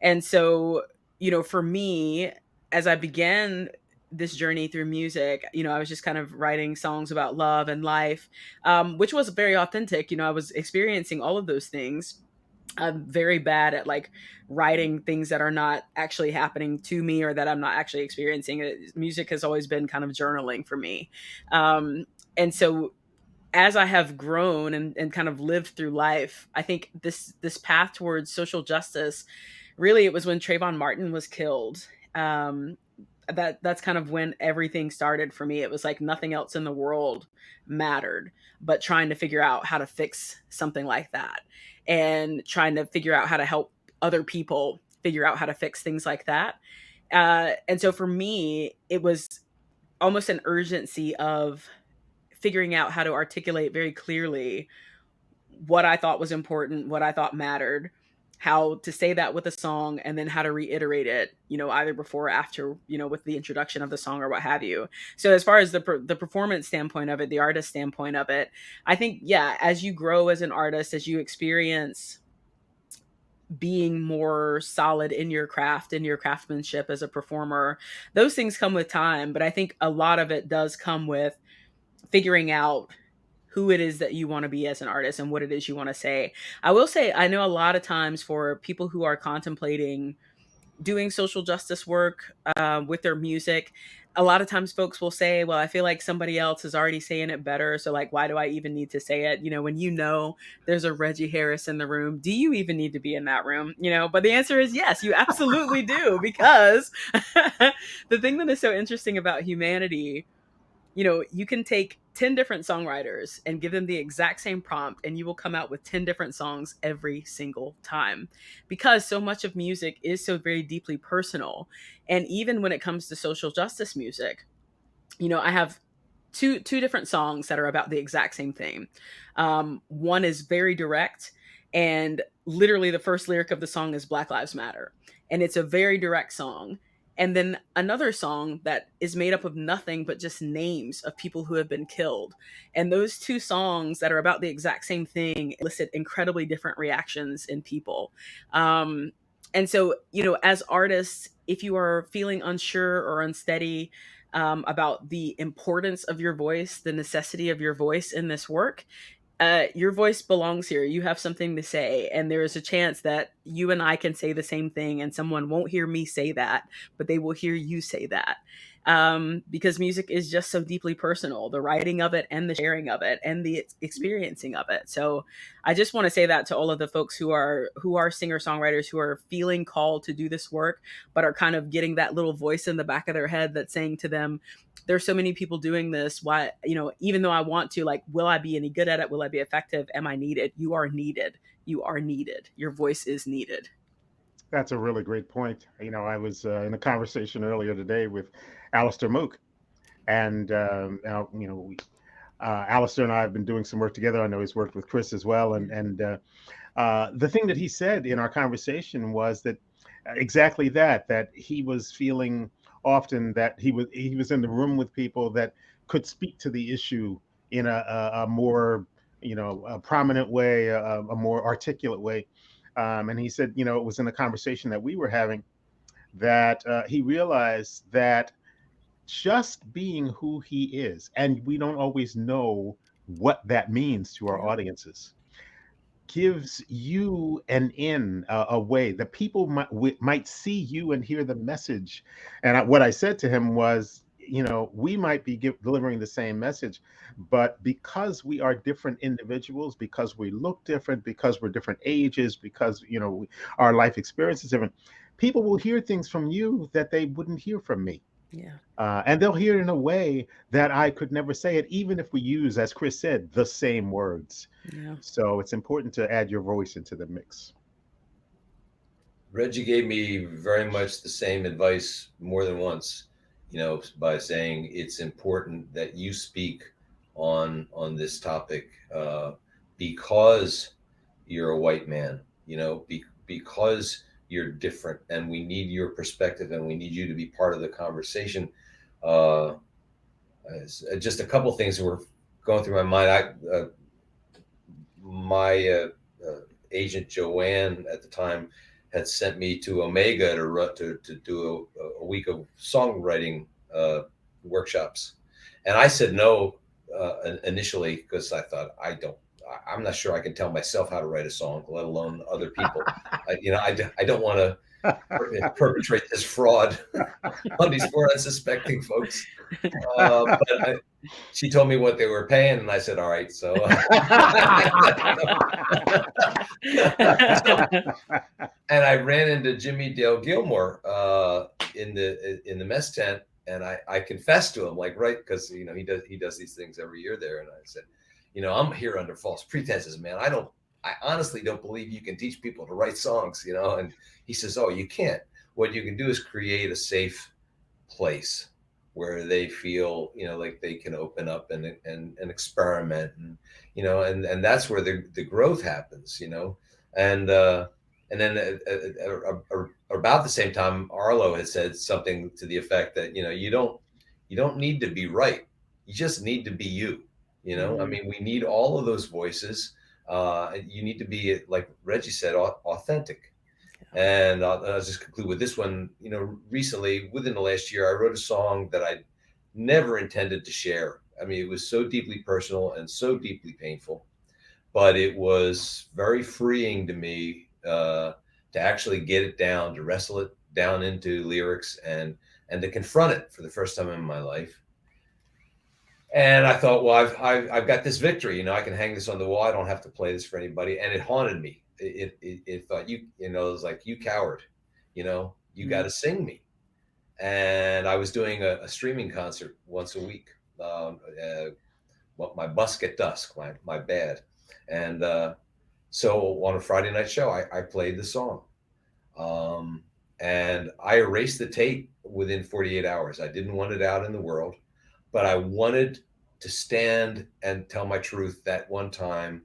And so, for me, as I began this journey through music, I was just kind of writing songs about love and life, which was very authentic. I was experiencing all of those things. I'm very bad at like writing things that are not actually happening to me or that I'm not actually experiencing. Music has always been kind of journaling for me. And so as I have grown and kind of lived through life, I think this path towards social justice, really, it was when Trayvon Martin was killed. That's kind of when everything started for me. It was like nothing else in the world mattered, but trying to figure out how to fix something like that, and trying to figure out how to help other people figure out how to fix things like that. And so for me, it was almost an urgency of figuring out how to articulate very clearly what I thought was important, what I thought mattered, how to say that with a song, and then how to reiterate it, either before or after, with the introduction of the song or what have you. So as far as the performance standpoint of it, the artist standpoint of it, I think, yeah, as you grow as an artist, as you experience being more solid in your craft, in your craftsmanship as a performer, those things come with time. But I think a lot of it does come with figuring out who it is that you want to be as an artist and what it is you want to say. I will say, I know a lot of times for people who are contemplating doing social justice work with their music, a lot of times folks will say, well, I feel like somebody else is already saying it better. So, like, why do I even need to say it? When there's a Reggie Harris in the room, do you even need to be in that room? But the answer is yes, you absolutely do. Because the thing that is so interesting about humanity, you can take 10 different songwriters and give them the exact same prompt, and you will come out with 10 different songs every single time, because so much of music is so very deeply personal. And even when it comes to social justice music, I have two different songs that are about the exact same thing. One is very direct, and literally the first lyric of the song is Black Lives Matter, and it's a very direct song. And then another song that is made up of nothing but just names of people who have been killed. And those two songs that are about the exact same thing elicit incredibly different reactions in people. And so, as artists, if you are feeling unsure or unsteady about the importance of your voice, the necessity of your voice in this work, your voice belongs here. You have something to say, and there is a chance that you and I can say the same thing, and someone won't hear me say that, but they will hear you say that. because music is just so deeply personal, the writing of it and the sharing of it and the experiencing of it. So I just want to say that to all of the folks who are singer songwriters, who are feeling called to do this work, but are kind of getting that little voice in the back of their head that's saying to them, there's so many people doing this. Why, even though I want to, like, will I be any good at it? Will I be effective? Am I needed? You are needed. You are needed. Your voice is needed. That's a really great point. I was in a conversation earlier today with Alistair Mook, and now, Alistair and I have been doing some work together. I know he's worked with Chris as well, and the thing that he said in our conversation was that exactly that he was feeling often that he was in the room with people that could speak to the issue in a more a prominent way, a more articulate way. And he said, it was in a conversation that we were having that he realized that just being who he is, and we don't always know what that means to our Yeah. audiences, gives you an in, a way that people might see you and hear the message. And what I said to him was, we might be delivering the same message, but because we are different individuals, because we look different, because we're different ages, because our life experience is different, people will hear things from you that they wouldn't hear from me. Yeah. And they'll hear it in a way that I could never say it, even if we use, as Chris said, the same words. Yeah. So it's important to add your voice into the mix. Reggie gave me very much the same advice more than once, by saying it's important that you speak on this topic, because you're a white man, because you're different, and we need your perspective, and we need you to be part of the conversation. Uh, just a couple things were going through my mind. My agent Joanne at the time had sent me to Omega to do a week of songwriting workshops, and I said no initially, because I thought I'm not sure I can tell myself how to write a song, let alone other people. I don't want to perpetrate this fraud on these poor unsuspecting folks. But she told me what they were paying, and I said, all right. So, and I ran into Jimmy Dale Gilmore in the mess tent, and I confessed to him, like, right, because he does these things every year there, and I said, I'm here under false pretenses, man. I honestly don't believe you can teach people to write songs, and he says, oh, you can't. What you can do is create a safe place where they feel, like they can open up and experiment, and that's where the growth happens, and then about the same time, Arlo had said something to the effect that, you don't need to be right. You just need to be you. I mean, we need all of those voices. You need to be, like Reggie said, authentic. And I'll just conclude with this one. Recently, within the last year, I wrote a song that I never intended to share. I mean, it was so deeply personal and so deeply painful, but it was very freeing to me to actually get it down, to wrestle it down into lyrics, and to confront it for the first time in my life. And I thought, well, I've got this victory. I can hang this on the wall. I don't have to play this for anybody. And it haunted me. It thought, it was like, you coward, you got to sing me. And I was doing a streaming concert once a week. My busk at dusk, my bad. And so on a Friday night show, I played the song. And I erased the tape within 48 hours. I didn't want it out in the world, but I wanted to stand and tell my truth that one time,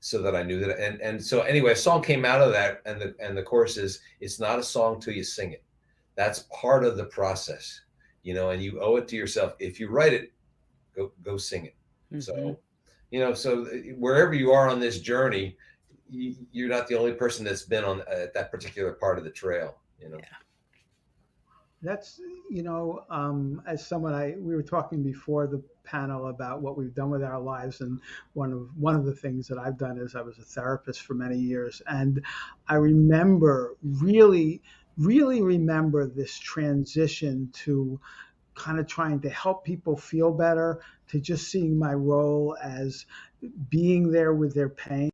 so that I knew that. And so anyway, a song came out of that, and the chorus is, it's not a song till you sing it. That's part of the process, and you owe it to yourself. If you write it, go sing it. Mm-hmm. So wherever you are on this journey, you're not the only person that's been on that particular part of the trail. Yeah. That's, as someone, we were talking before the panel about what we've done with our lives, and one of the things that I've done is I was a therapist for many years, and I really remember this transition to kind of trying to help people feel better, to just seeing my role as being there with their pain.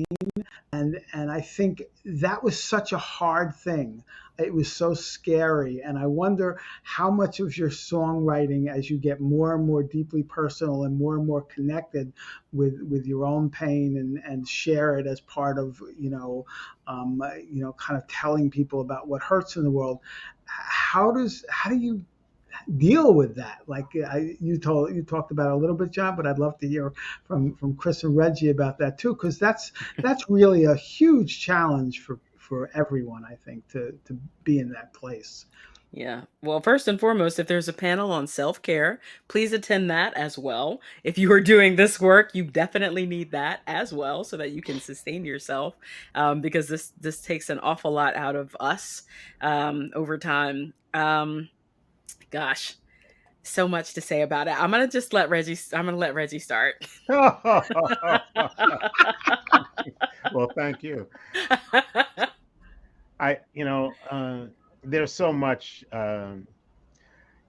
And I think that was such a hard thing. It was so scary. And I wonder how much of your songwriting, as you get more and more deeply personal and more connected with your own pain, and share it as part of, kind of telling people about what hurts in the world. How do you deal with that? Like, you talked about it a little bit, John, but I'd love to hear from Chris and Reggie about that too, because that's really a huge challenge for everyone, I think, to be in that place. Yeah. Well, first and foremost, if there's a panel on self care, please attend that as well. If you are doing this work, you definitely need that as well so that you can sustain yourself, because this takes an awful lot out of us over time. Gosh, so much to say about it. I'm gonna let Reggie start. Well, thank you. I, there's so much. I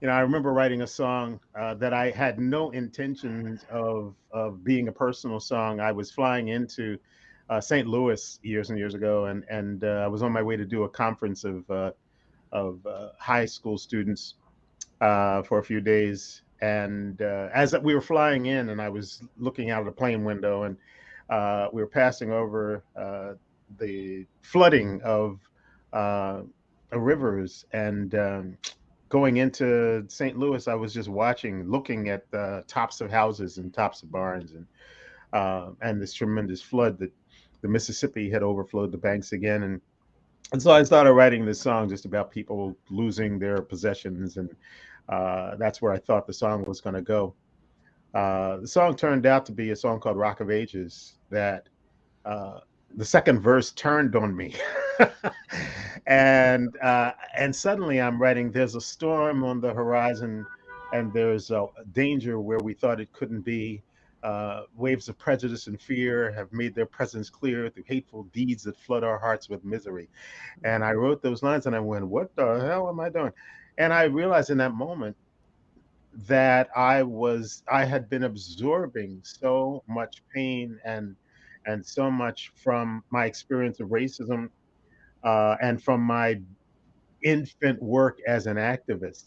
remember writing a song that I had no intentions of being a personal song. I was flying into St. Louis years and years ago, and I was on my way to do a conference of high school students for a few days. And as we were flying in, and I was looking out of the plane window, and we were passing over the flooding of rivers, and going into St. Louis, I was just looking at the tops of houses and tops of barns, and this tremendous flood that the Mississippi had overflowed the banks again. And so I started writing this song just about people losing their possessions, and that's where I thought the song was going to go. The song turned out to be a song called Rock of Ages that the second verse turned on me. And suddenly I'm writing, there's a storm on the horizon, and there's a danger where we thought it couldn't be. Waves of prejudice and fear have made their presence clear through hateful deeds that flood our hearts with misery. And I wrote those lines and I went, what the hell am I doing? And I realized in that moment that I had been absorbing so much pain and so much from my experience of racism, and from my infant work as an activist.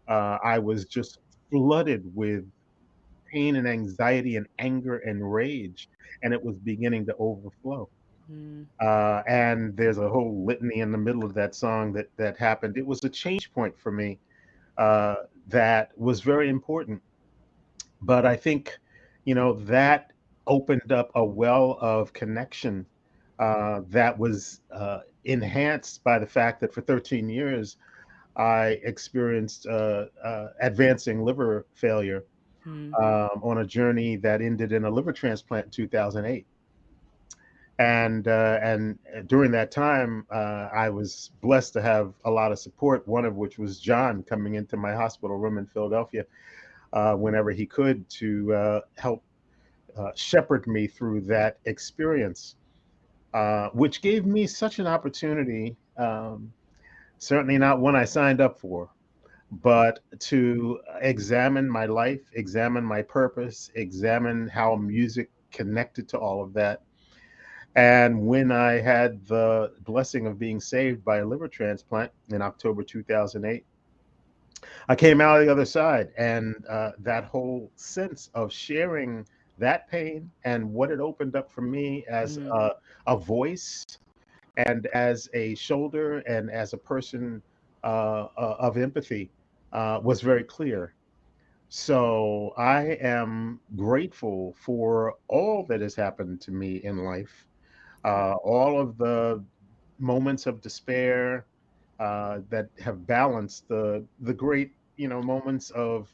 I was just flooded with pain and anxiety and anger and rage, and it was beginning to overflow. Mm, And there's a whole litany in the middle of that song that happened. It was a change point for me uh, that was very important. But I think, that opened up a well of connection that was enhanced by the fact that for 13 years I experienced advancing liver failure mm, on a journey that ended in a liver transplant in 2008. And during that time, I was blessed to have a lot of support. One of which was John coming into my hospital room in Philadelphia whenever he could to help shepherd me through that experience, which gave me such an opportunity. Certainly not one I signed up for, but to examine my life, examine my purpose, examine how music connected to all of that. And when I had the blessing of being saved by a liver transplant in October 2008, I came out of the other side. And that whole sense of sharing that pain and what it opened up for me as mm, a voice and as a shoulder and as a person of empathy was very clear. So I am grateful for all that has happened to me in life, all of the moments of despair that have balanced the great moments of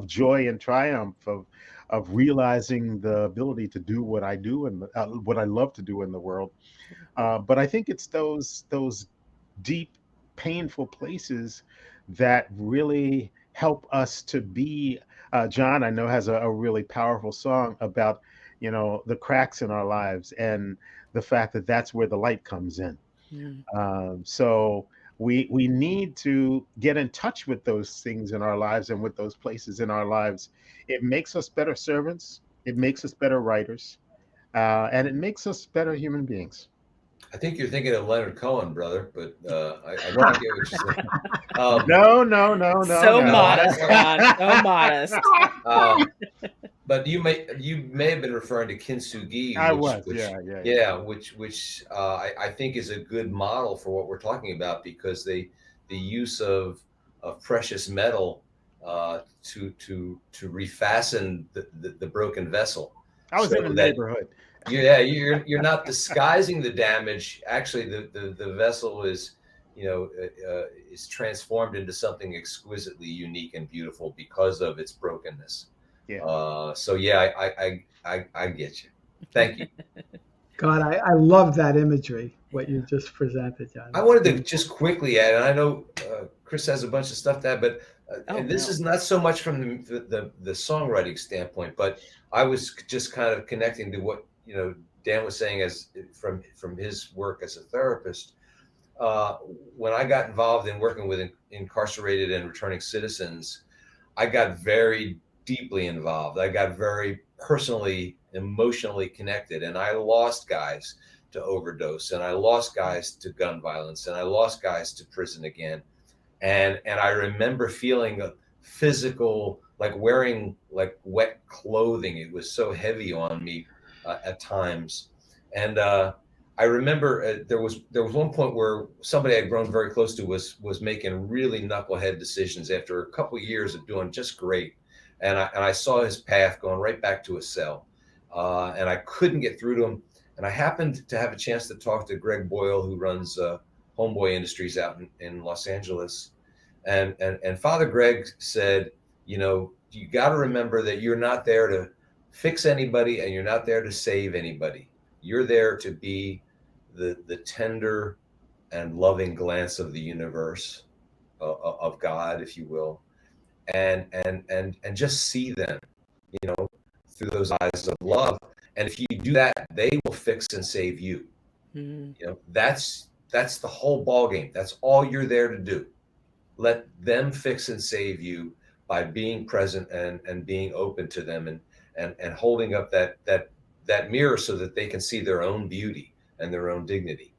joy and triumph of realizing the ability to do what I do and what I love to do in the world. But I think it's those deep, painful places that really help us to be. John, I know, has a really powerful song about the cracks in our lives and the fact that that's where the light comes in. mm. So We need to get in touch with those things in our lives and with those places in our lives. It makes us better servants. It makes us better writers, and it makes us better human beings. I think you're thinking of Leonard Cohen, brother, but I Well, get what you're saying. Um, no, no, no, no, So no, no. modest, John. So modest. uh, but you may have been referring to Kintsugi, I which was, which yeah, yeah, yeah. yeah, which I think is a good model for what we're talking about, because the use of precious metal to refasten the broken vessel, I was so in the that neighborhood. yeah, you're not disguising the damage. Actually, the vessel is, is transformed into something exquisitely unique and beautiful because of its brokenness. Yeah. So yeah, I get you. Thank you. God, I love that imagery, what you just presented, John. I It's wanted to beautiful. just quickly add, and I know Chris has a bunch of stuff to add, but Oh and this no. is not so much from the songwriting standpoint, but I was just kind of connecting to what Dan was saying as from his work as a therapist. Uh, when I got involved in working with incarcerated and returning citizens, I got very deeply involved. I got very personally, emotionally connected, and I lost guys to overdose, and I lost guys to gun violence, and I lost guys to prison again. And I remember feeling a physical, like wearing like wet clothing. It was so heavy on me at times, and I remember there was one point where somebody I'd grown very close to was making really knucklehead decisions after a couple of years of doing just great, and I saw his path going right back to a cell, and I couldn't get through to him. And I happened to have a chance to talk to Greg Boyle, who runs Homeboy Industries out in Los Angeles, and Father Greg said, you got to remember that you're not there to fix anybody, and you're not there to save anybody. You're there to be the tender and loving glance of the universe, of God, if you will, and just see them, through those eyes of love. And if you do that, they will fix and save you. Mm. That's the whole ball game. That's all you're there to do. Let them fix and save you by being present and being open to them, and holding up that mirror so that they can see their own beauty and their own dignity.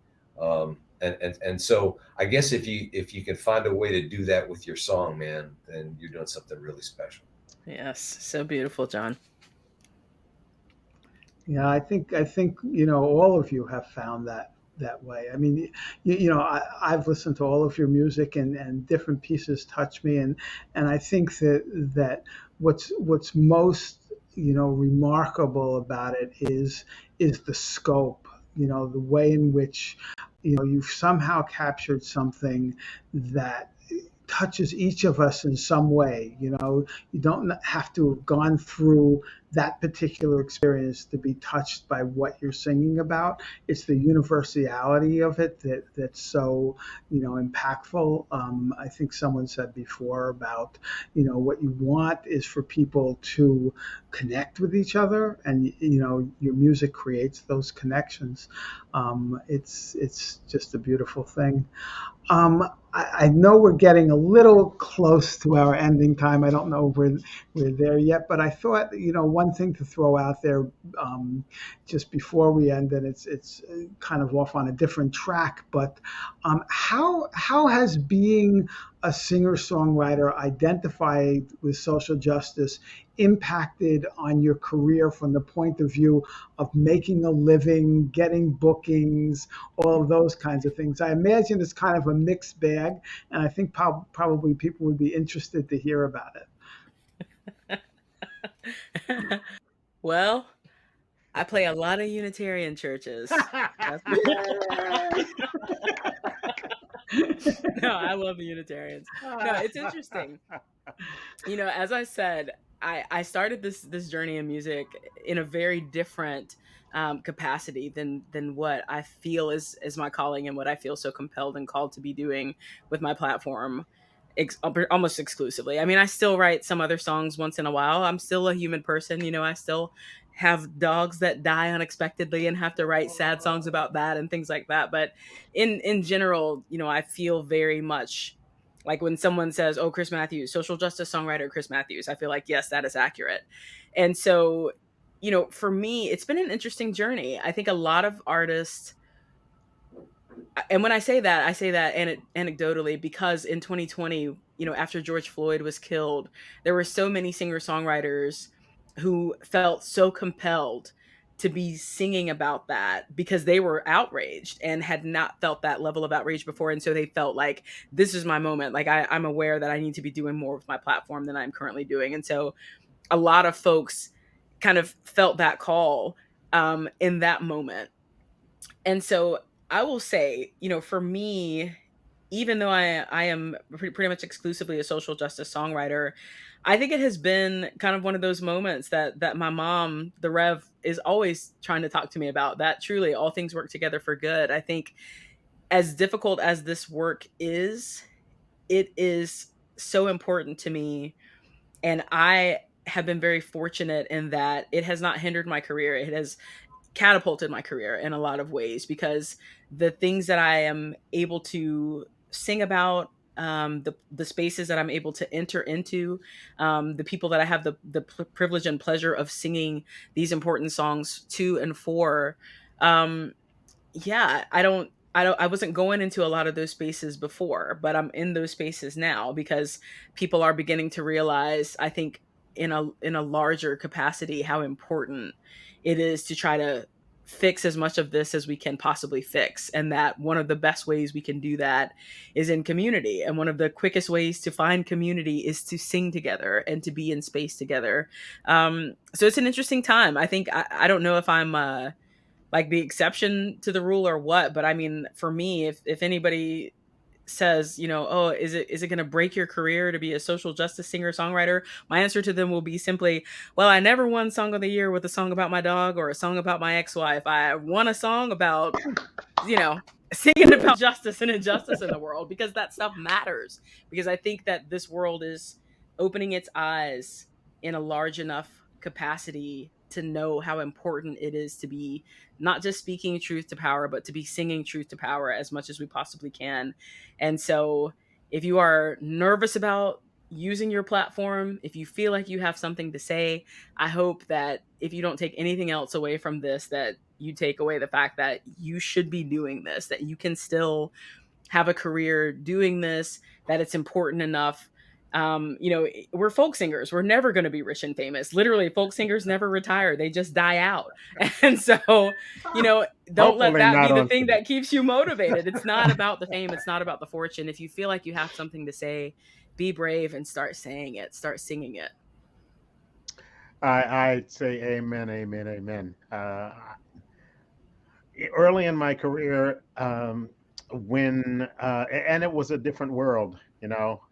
And so I guess if you can find a way to do that with your song, man, then you're doing something really special. Yes. So beautiful, John. Yeah, I think all of you have found that way. I mean, I've listened to all of your music, and different pieces touch me, and I think that what's most remarkable about it is the scope. The way in which you've somehow captured something that touches each of us in some way. You don't have to have gone through that particular experience to be touched by what you're singing about. It's the universality of it that's so impactful. I think someone said before about what you want is for people to connect with each other, and your music creates those connections. It's just a beautiful thing. I know we're getting a little close to our ending time. I don't know if we're there yet, but I thought, one thing to throw out there, just before we end, and it's kind of off on a different track, but how has being a singer-songwriter identified with social justice impacted on your career from the point of view of making a living, getting bookings, all of those kinds of things? I imagine it's kind of a mixed bag, and I think probably people would be interested to hear about Well, I play a lot of Unitarian churches. That's it. no, I love the Unitarians. No, it's interesting. As I said, I started this journey in music in a very different capacity than what I feel is my calling, and what I feel so compelled and called to be doing with my platform, almost exclusively. I mean, I still write some other songs once in a while. I'm still a human person. I still have dogs that die unexpectedly and have to write sad songs about that and things like that. But in general, I feel very much like when someone says, "Oh, Chris Matthews, social justice songwriter Chris Matthews," I feel like, yes, that is accurate. And so, for me, it's been an interesting journey. I think a lot of artists, and when I say that anecdotally, because in 2020, after George Floyd was killed, there were so many singer-songwriters who felt so compelled to be singing about that because they were outraged and had not felt that level of outrage before. And so they felt like, this is my moment. Like, I'm aware that I need to be doing more with my platform than I'm currently doing. And so a lot of folks kind of felt that call in that moment. And so I will say, for me, even though I am pretty much exclusively a social justice songwriter, I think it has been kind of one of those moments that my mom, the Rev, is always trying to talk to me about. That truly all things work together for good. I think as difficult as this work is, it is so important to me, and I have been very fortunate in that it has not hindered my career. It has catapulted my career in a lot of ways because the things that I am able to sing about, the spaces that I'm able to enter into, the people that I have the privilege and pleasure of singing these important songs to and for, um, yeah, I wasn't going into a lot of those spaces before, but I'm in those spaces now because people are beginning to realize, I think, in a larger capacity, how important it is to try to fix as much of this as we can possibly fix, and that one of the best ways we can do that is in community, and one of the quickest ways to find community is to sing together and to be in space together. So it's an interesting time. I think I don't know if I'm like the exception to the rule or what, but I mean, for me, if anybody says, "Oh, is it going to break your career to be a social justice singer songwriter?" My answer to them will be simply, "Well, I never won Song of the Year with a song about my dog or a song about my ex-wife. I won a song about, you know, singing about justice and injustice in the world, because that stuff matters. Because I think that this world is opening its eyes in a large enough capacity to know how important it is to be not just speaking truth to power, but to be singing truth to power as much as we possibly can. And so if you are nervous about using your platform, if you feel like you have something to say, I hope that if you don't take anything else away from this, that you take away the fact that you should be doing this, that you can still have a career doing this, that it's important enough. We're folk singers. We're never going to be rich and famous. Literally, folk singers never retire. They just die out. And so, don't let Hopefully that be not the on thing today. that keeps you motivated. It's not about the fame. It's not about the fortune. If you feel like you have something to say, be brave and start saying it, start singing it. I'd say amen, amen, amen. Early in my career, when and it was a different world.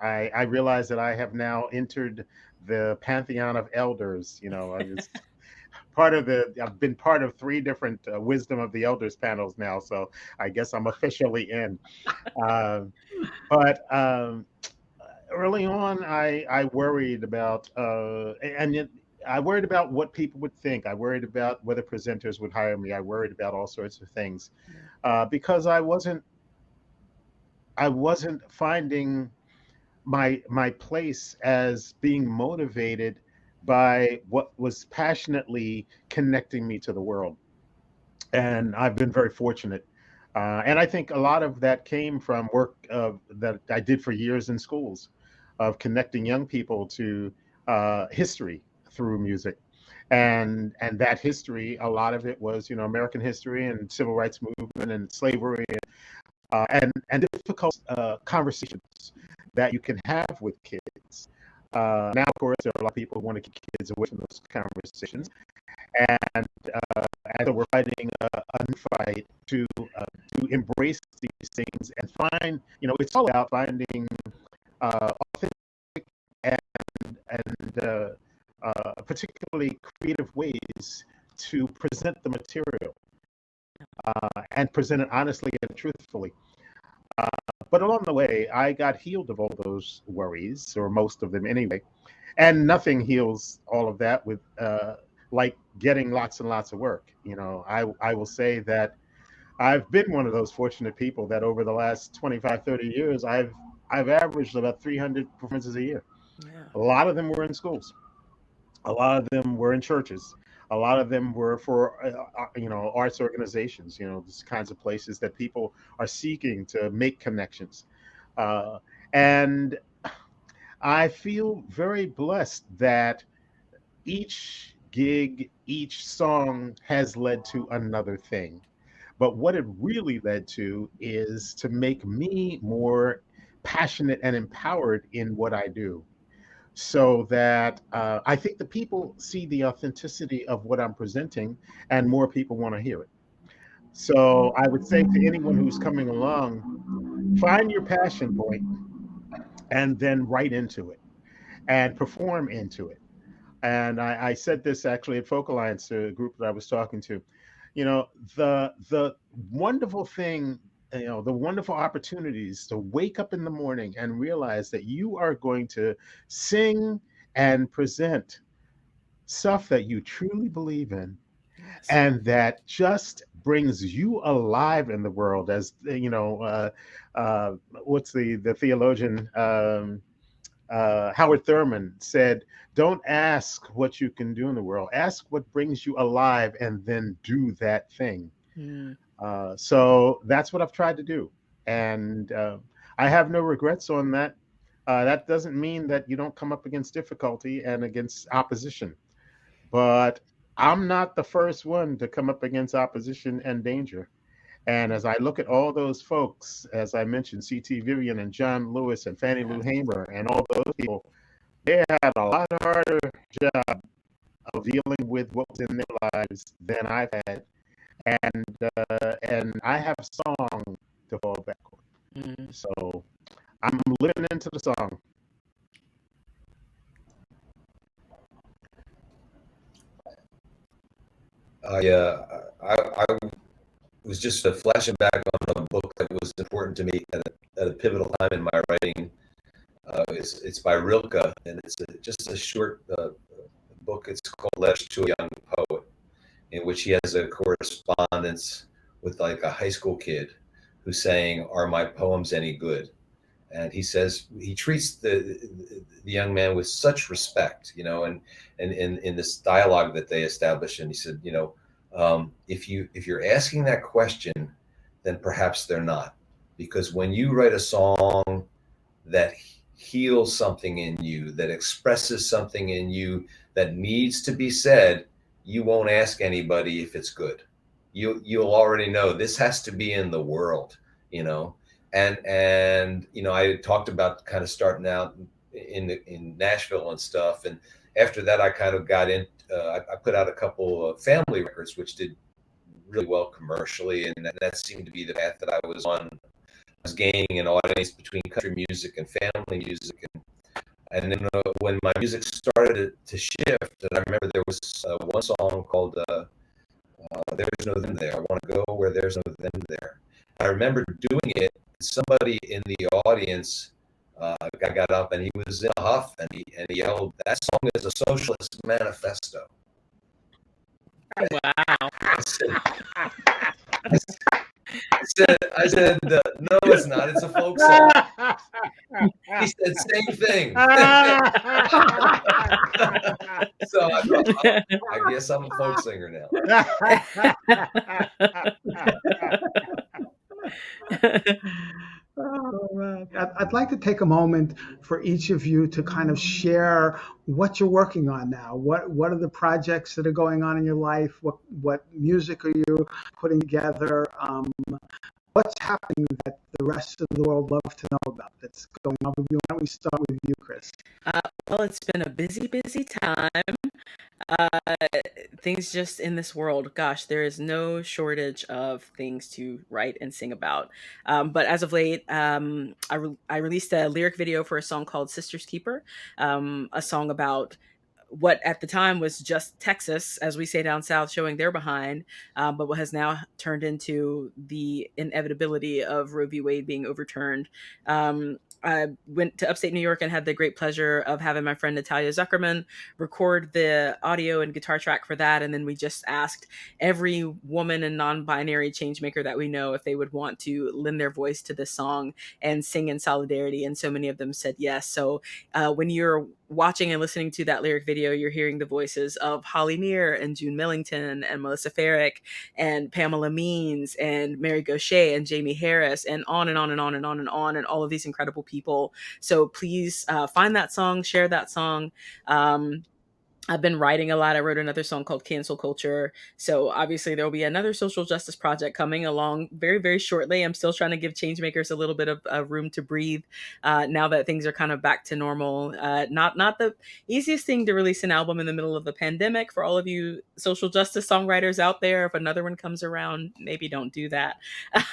I realized that I have now entered the pantheon of elders. I was I've been part of three different wisdom of the elders panels now, so I guess I'm officially in. Um, but early on, I worried about I worried about what people would think. I worried about whether presenters would hire me. I worried about all sorts of things Yeah. because I wasn't finding my place as being motivated by what was passionately connecting me to the world. And I've been very fortunate. And I think a lot of that came from work that I did for years in schools, of connecting young people to history through music. And that history, a lot of it was, American history and civil rights movement and slavery, and difficult conversations that you can have with kids. Now, of course, there are a lot of people who want to keep kids away from those conversations, and so we're fighting a new fight to embrace these things and find, it's all about finding authentic and particularly creative ways to present the material and present it honestly and truthfully. Uh, but along the way, I got healed of all those worries, or most of them anyway. And nothing heals all of that like getting lots and lots of work. I will say that I've been one of those fortunate people that over the last 25, 30 years, I've averaged about 300 performances a year. Yeah. A lot of them were in schools. A lot of them were in churches. A lot of them were for arts organizations. These kinds of places that people are seeking to make connections. And I feel very blessed that each gig, each song has led to another thing. But what it really led to is to make me more passionate and empowered in what I do, so that I think the people see the authenticity of what I'm presenting, and more people want to hear it. So I would say to anyone who's coming along, find your passion point and then write into it and perform into it. And I said this actually at Folk Alliance, a group that I was talking to. The wonderful thing, the wonderful opportunities to wake up in the morning and realize that you are going to sing and present stuff that you truly believe in, Yes. and that just brings you alive in the world. As what's the theologian, Howard Thurman said, don't ask what you can do in the world, ask what brings you alive, and then do that thing. Mm. So that's what I've tried to do. And I have no regrets on that. That doesn't mean that you don't come up against difficulty and against opposition. But I'm not the first one to come up against opposition and danger. And as I look at all those folks, as I mentioned, C.T. Vivian and John Lewis and Fannie Lou Hamer and all those people, they had a lot harder job of dealing with what was in their lives than I've had. And I have song to fall back on. Mm. So I'm living into the song. I was just flashing back on a book that was important to me at a pivotal time in my writing. It's by Rilke, and it's just a short book. It's called Letters to a Young Poet, in which he has a correspondence with like a high school kid who's saying, "Are my poems any good?" And he says he treats the young man with such respect, and in this dialogue that they establish. And he said, if you're asking that question, then perhaps they're not, because when you write a song that heals something in you, that expresses something in you that needs to be said, you won't ask anybody if it's good. You'll already know this has to be in the world, and I talked about kind of starting out in Nashville and stuff, and after that I kind of got in. I put out a couple of family records which did really well commercially, and that seemed to be the path that I was on. I was gaining an audience between country music and family music, and then when my music started to shift, and I remember there was one song called "There's No Them There." I want to go where there's no them there. I remember doing it. Somebody in the audience, guy got up and he was in a huff, and he yelled, "That song is a socialist manifesto." Wow. I said, I said, no, it's not. It's a folk song. He said, same thing. So I thought, I guess I'm a folk singer now. Oh, man. I'd like to take a moment for each of you to kind of share what you're working on now. What are the projects that are going on in your life? What music are you putting together? What's happening that the rest of the world love to know about that's going on with you? Why don't we start with you, Chris? Well, it's been a busy, busy time. Uh, Things just in this world, gosh, there is no shortage of things to write and sing about. But as of late, I released a lyric video for a song called Sister's Keeper, a song about what at the time was just Texas, as we say down south, showing their behind, but what has now turned into the inevitability of Roe v. Wade being overturned. I went to upstate New York and had the great pleasure of having my friend Natalia Zuckerman record the audio and guitar track for that. And then we just asked every woman and non binary changemaker that we know if they would want to lend their voice to this song and sing in solidarity. And so many of them said yes. So when you're watching and listening to that lyric video, you're hearing the voices of Holly Near and June Millington and Melissa Farrick and Pamela Means and Mary Gaucher and Jamie Harris and on and on and on and on and on, and all of these incredible people. So please find that song, share that song. I've been writing a lot. I wrote another song called Cancel Culture. So obviously there will be another social justice project coming along very, very shortly. I'm still trying to give changemakers a little bit of room to breathe now that things are kind of back to normal. Not the easiest thing to release an album in the middle of the pandemic for all of you social justice songwriters out there. If another one comes around, maybe don't do that.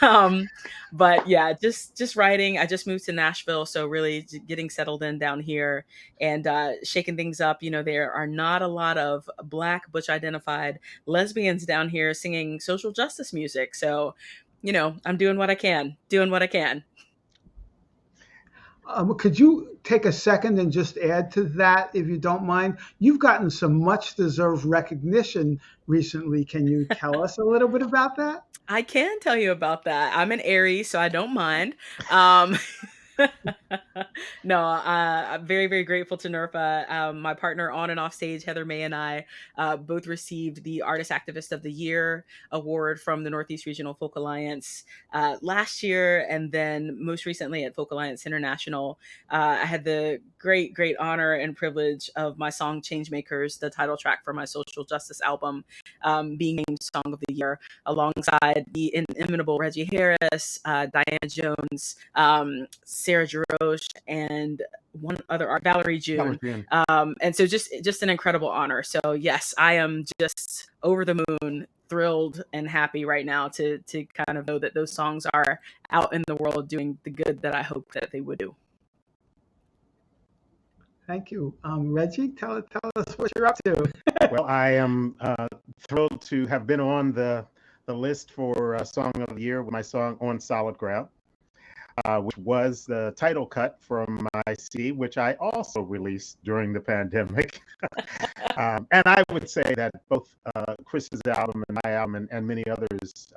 um, but yeah, just writing. I just moved to Nashville, so really getting settled in down here and shaking things up. You know, there are not a lot of Black butch identified lesbians down here singing social justice music. So, you know, I'm doing what I can, doing what I can. Could you take a second and just add to that, if you don't mind? You've gotten some much deserved recognition recently. Can you tell us a little bit about that? I can tell you about that. I'm an Aries, so I don't mind. Um, no, I'm very, very grateful to NERPA. My partner on and off stage, Heather May, and I both received the Artist Activist of the Year award from the Northeast Regional Folk Alliance last year, and then most recently at Folk Alliance International. I had the great, great honor and privilege of my song Changemakers, the title track for my social justice album, being named Song of the Year alongside the inimitable Reggie Harris, Diana Jones, Sarah Jaroche, and one other art, Valerie June. And so just an incredible honor. So yes, I am just over the moon, thrilled and happy right now to kind of know that those songs are out in the world doing the good that I hope that they would do. Thank you. Reggie, tell us what you're up to. Well, I am thrilled to have been on the list for Song of the Year with my song On Solid Ground, which was the title cut from my CD, which I also released during the pandemic. And I would say that both Chris's album and my album and many others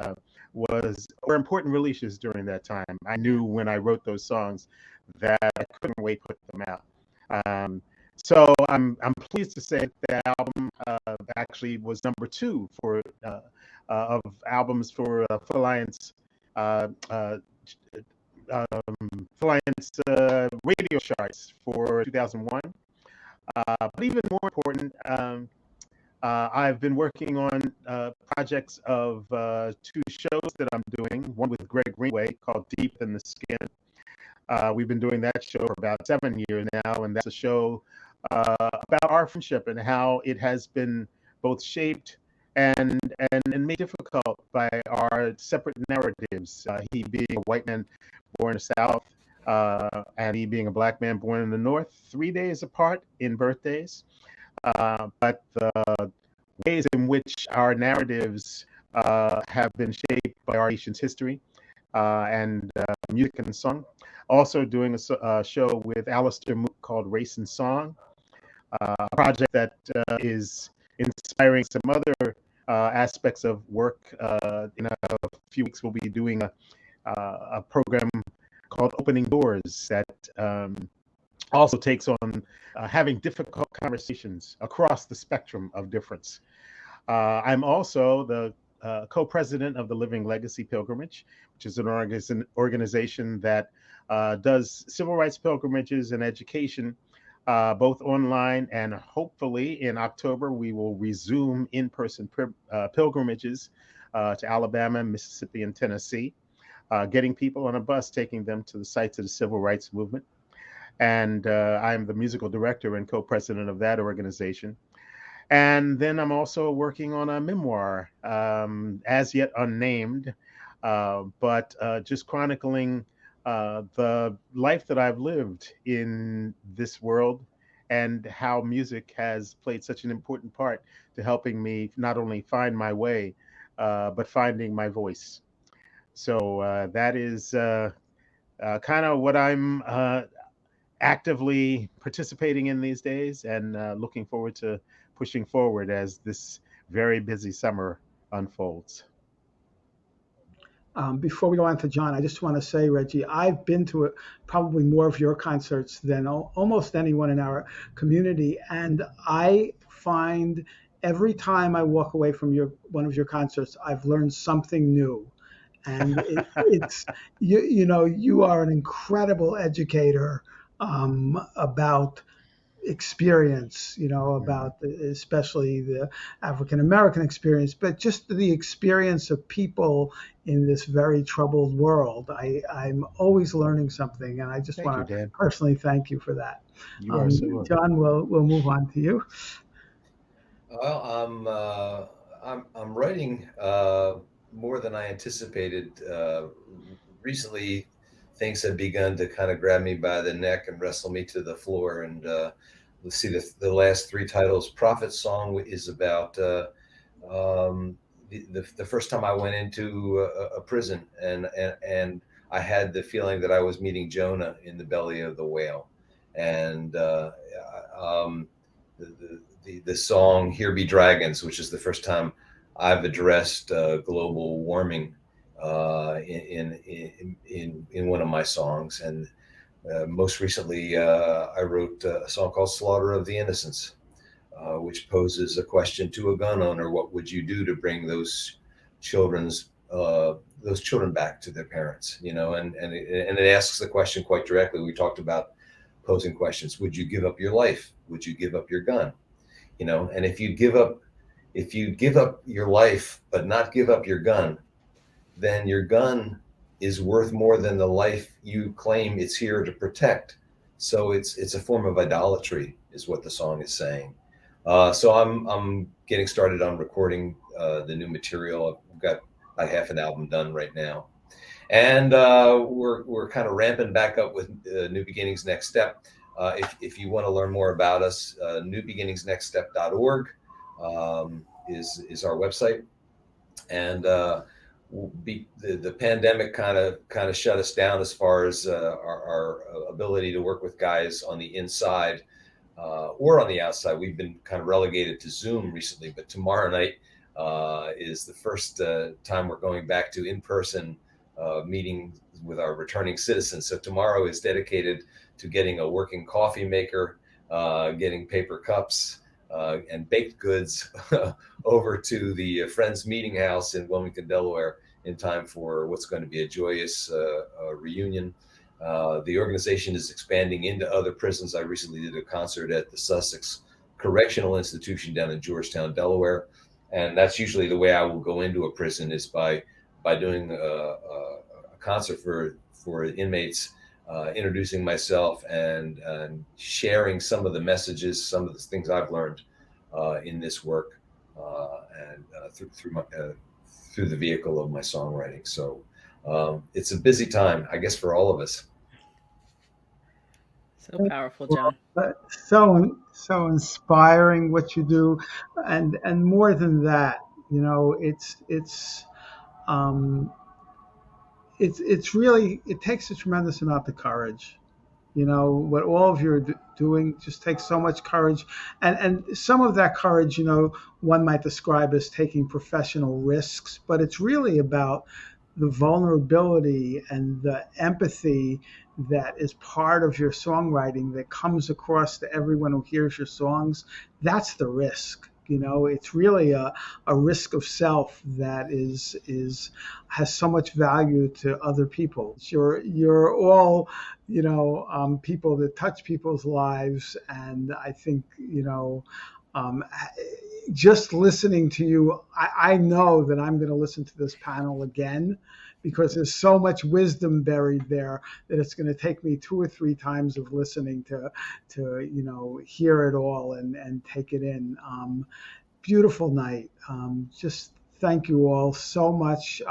were important releases during that time. I knew when I wrote those songs that I couldn't wait to put them out. So I'm pleased to say that album actually was number 2 for of albums for Full Alliance radio charts for 2001. But even more important, I've been working on projects of 2 shows that I'm doing. One with Greg Greenway called Deep in the Skin. We've been doing that show for about 7 years now, and that's a show about our friendship and how it has been both shaped and made difficult by our separate narratives. He being a white man born in the South, and me being a Black man born in the North, 3 days apart in birthdays. But the ways in which our narratives have been shaped by our nation's history and music and song. Also doing a show with Alistair Mook called Race and Song, a project that is inspiring some other aspects of work. In a few weeks, we'll be doing a program called Opening Doors that also takes on having difficult conversations across the spectrum of difference. I'm also the co-president of the Living Legacy Pilgrimage, which is an organization that does civil rights pilgrimages and education, both online, and hopefully in October we will resume in-person pilgrimages to Alabama, Mississippi, and Tennessee, getting people on a bus, taking them to the sites of the civil rights movement. And I'm the musical director and co-president of that organization. And then I'm also working on a memoir, as yet unnamed, but just chronicling the life that I've lived in this world and how music has played such an important part to helping me not only find my way, but finding my voice. So that is kind of what I'm actively participating in these days, and looking forward to pushing forward as this very busy summer unfolds. Before we go on to John, I just want to say, Reggie, I've been to probably more of your concerts than almost anyone in our community, and I find every time I walk away from one of your concerts, I've learned something new. And it's you are an incredible educator about experience, Mhm. about especially the African American experience, but just the experience of people in this very troubled world. I'm always learning something, and I just Thank you, want to Dan. personally thank you for that. You are so welcome. John, we'll move on to you. Well, I'm writing more than I anticipated. Recently, things have begun to kind of grab me by the neck and wrestle me to the floor. And let's see, the last three titles. Prophet Song is about the first time I went into a prison, and I had the feeling that I was meeting Jonah in the belly of the whale. And um, the song "Here Be Dragons," which is the first time I've addressed global warming in one of my songs. And most recently, I wrote a song called "Slaughter of the Innocents," which poses a question to a gun owner: what would you do to bring children's those children back to their parents? And it asks the question quite directly. We talked about posing questions: would you give up your life? Would you give up your gun? And if you give up your life but not give up your gun, then your gun is worth more than the life you claim it's here to protect. So it's a form of idolatry, is what the song is saying. So I'm getting started on recording the new material. I've got about half an album done right now, and we're kind of ramping back up with New Beginnings Next Step. If you want to learn more about us, newbeginningsnextstep.org is our website. And the pandemic kind of shut us down as far as our ability to work with guys on the inside or on the outside. We've been kind of relegated to Zoom recently, but tomorrow night is the first time we're going back to in-person meeting with our returning citizens. So tomorrow is dedicated to getting a working coffee maker, getting paper cups, and baked goods over to the Friends Meeting House in Wilmington, Delaware, in time for what's going to be a joyous reunion. The organization is expanding into other prisons. I recently did a concert at the Sussex Correctional Institution down in Georgetown, Delaware, and that's usually the way I will go into a prison, is by doing a concert for inmates, introducing myself and sharing some of the messages, some of the things I've learned in this work, and through the vehicle of my songwriting. So it's a busy time, I guess, for all of us. So powerful, John. So inspiring what you do, and more than that, um, it's really, it takes a tremendous amount of courage. What all of you are doing just takes so much courage, and some of that courage, one might describe as taking professional risks, but it's really about the vulnerability and the empathy that is part of your songwriting that comes across to everyone who hears your songs. That's the risk. It's really a risk of self that is has so much value to other people. You're all, people that touch people's lives, and I think, um, just listening to you, I know that I'm going to listen to this panel again, because there's so much wisdom buried there that it's going to take me two or three times of listening to hear it all and take it in. Beautiful night. Just thank you all so much.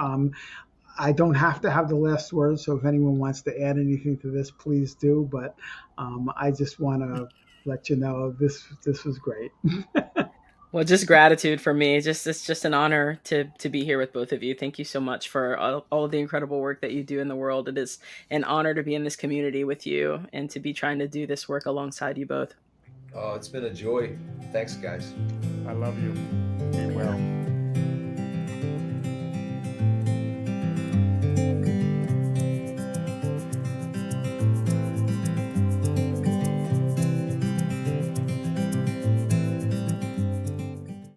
I don't have to have the last word, so if anyone wants to add anything to this, please do. But I just want to let you know this was great. Well, just gratitude for me. It's just an honor to be here with both of you. Thank you so much for all of the incredible work that you do in the world. It is an honor to be in this community with you and to be trying to do this work alongside you both. Oh, it's been a joy. Thanks, guys. I love you. Be well.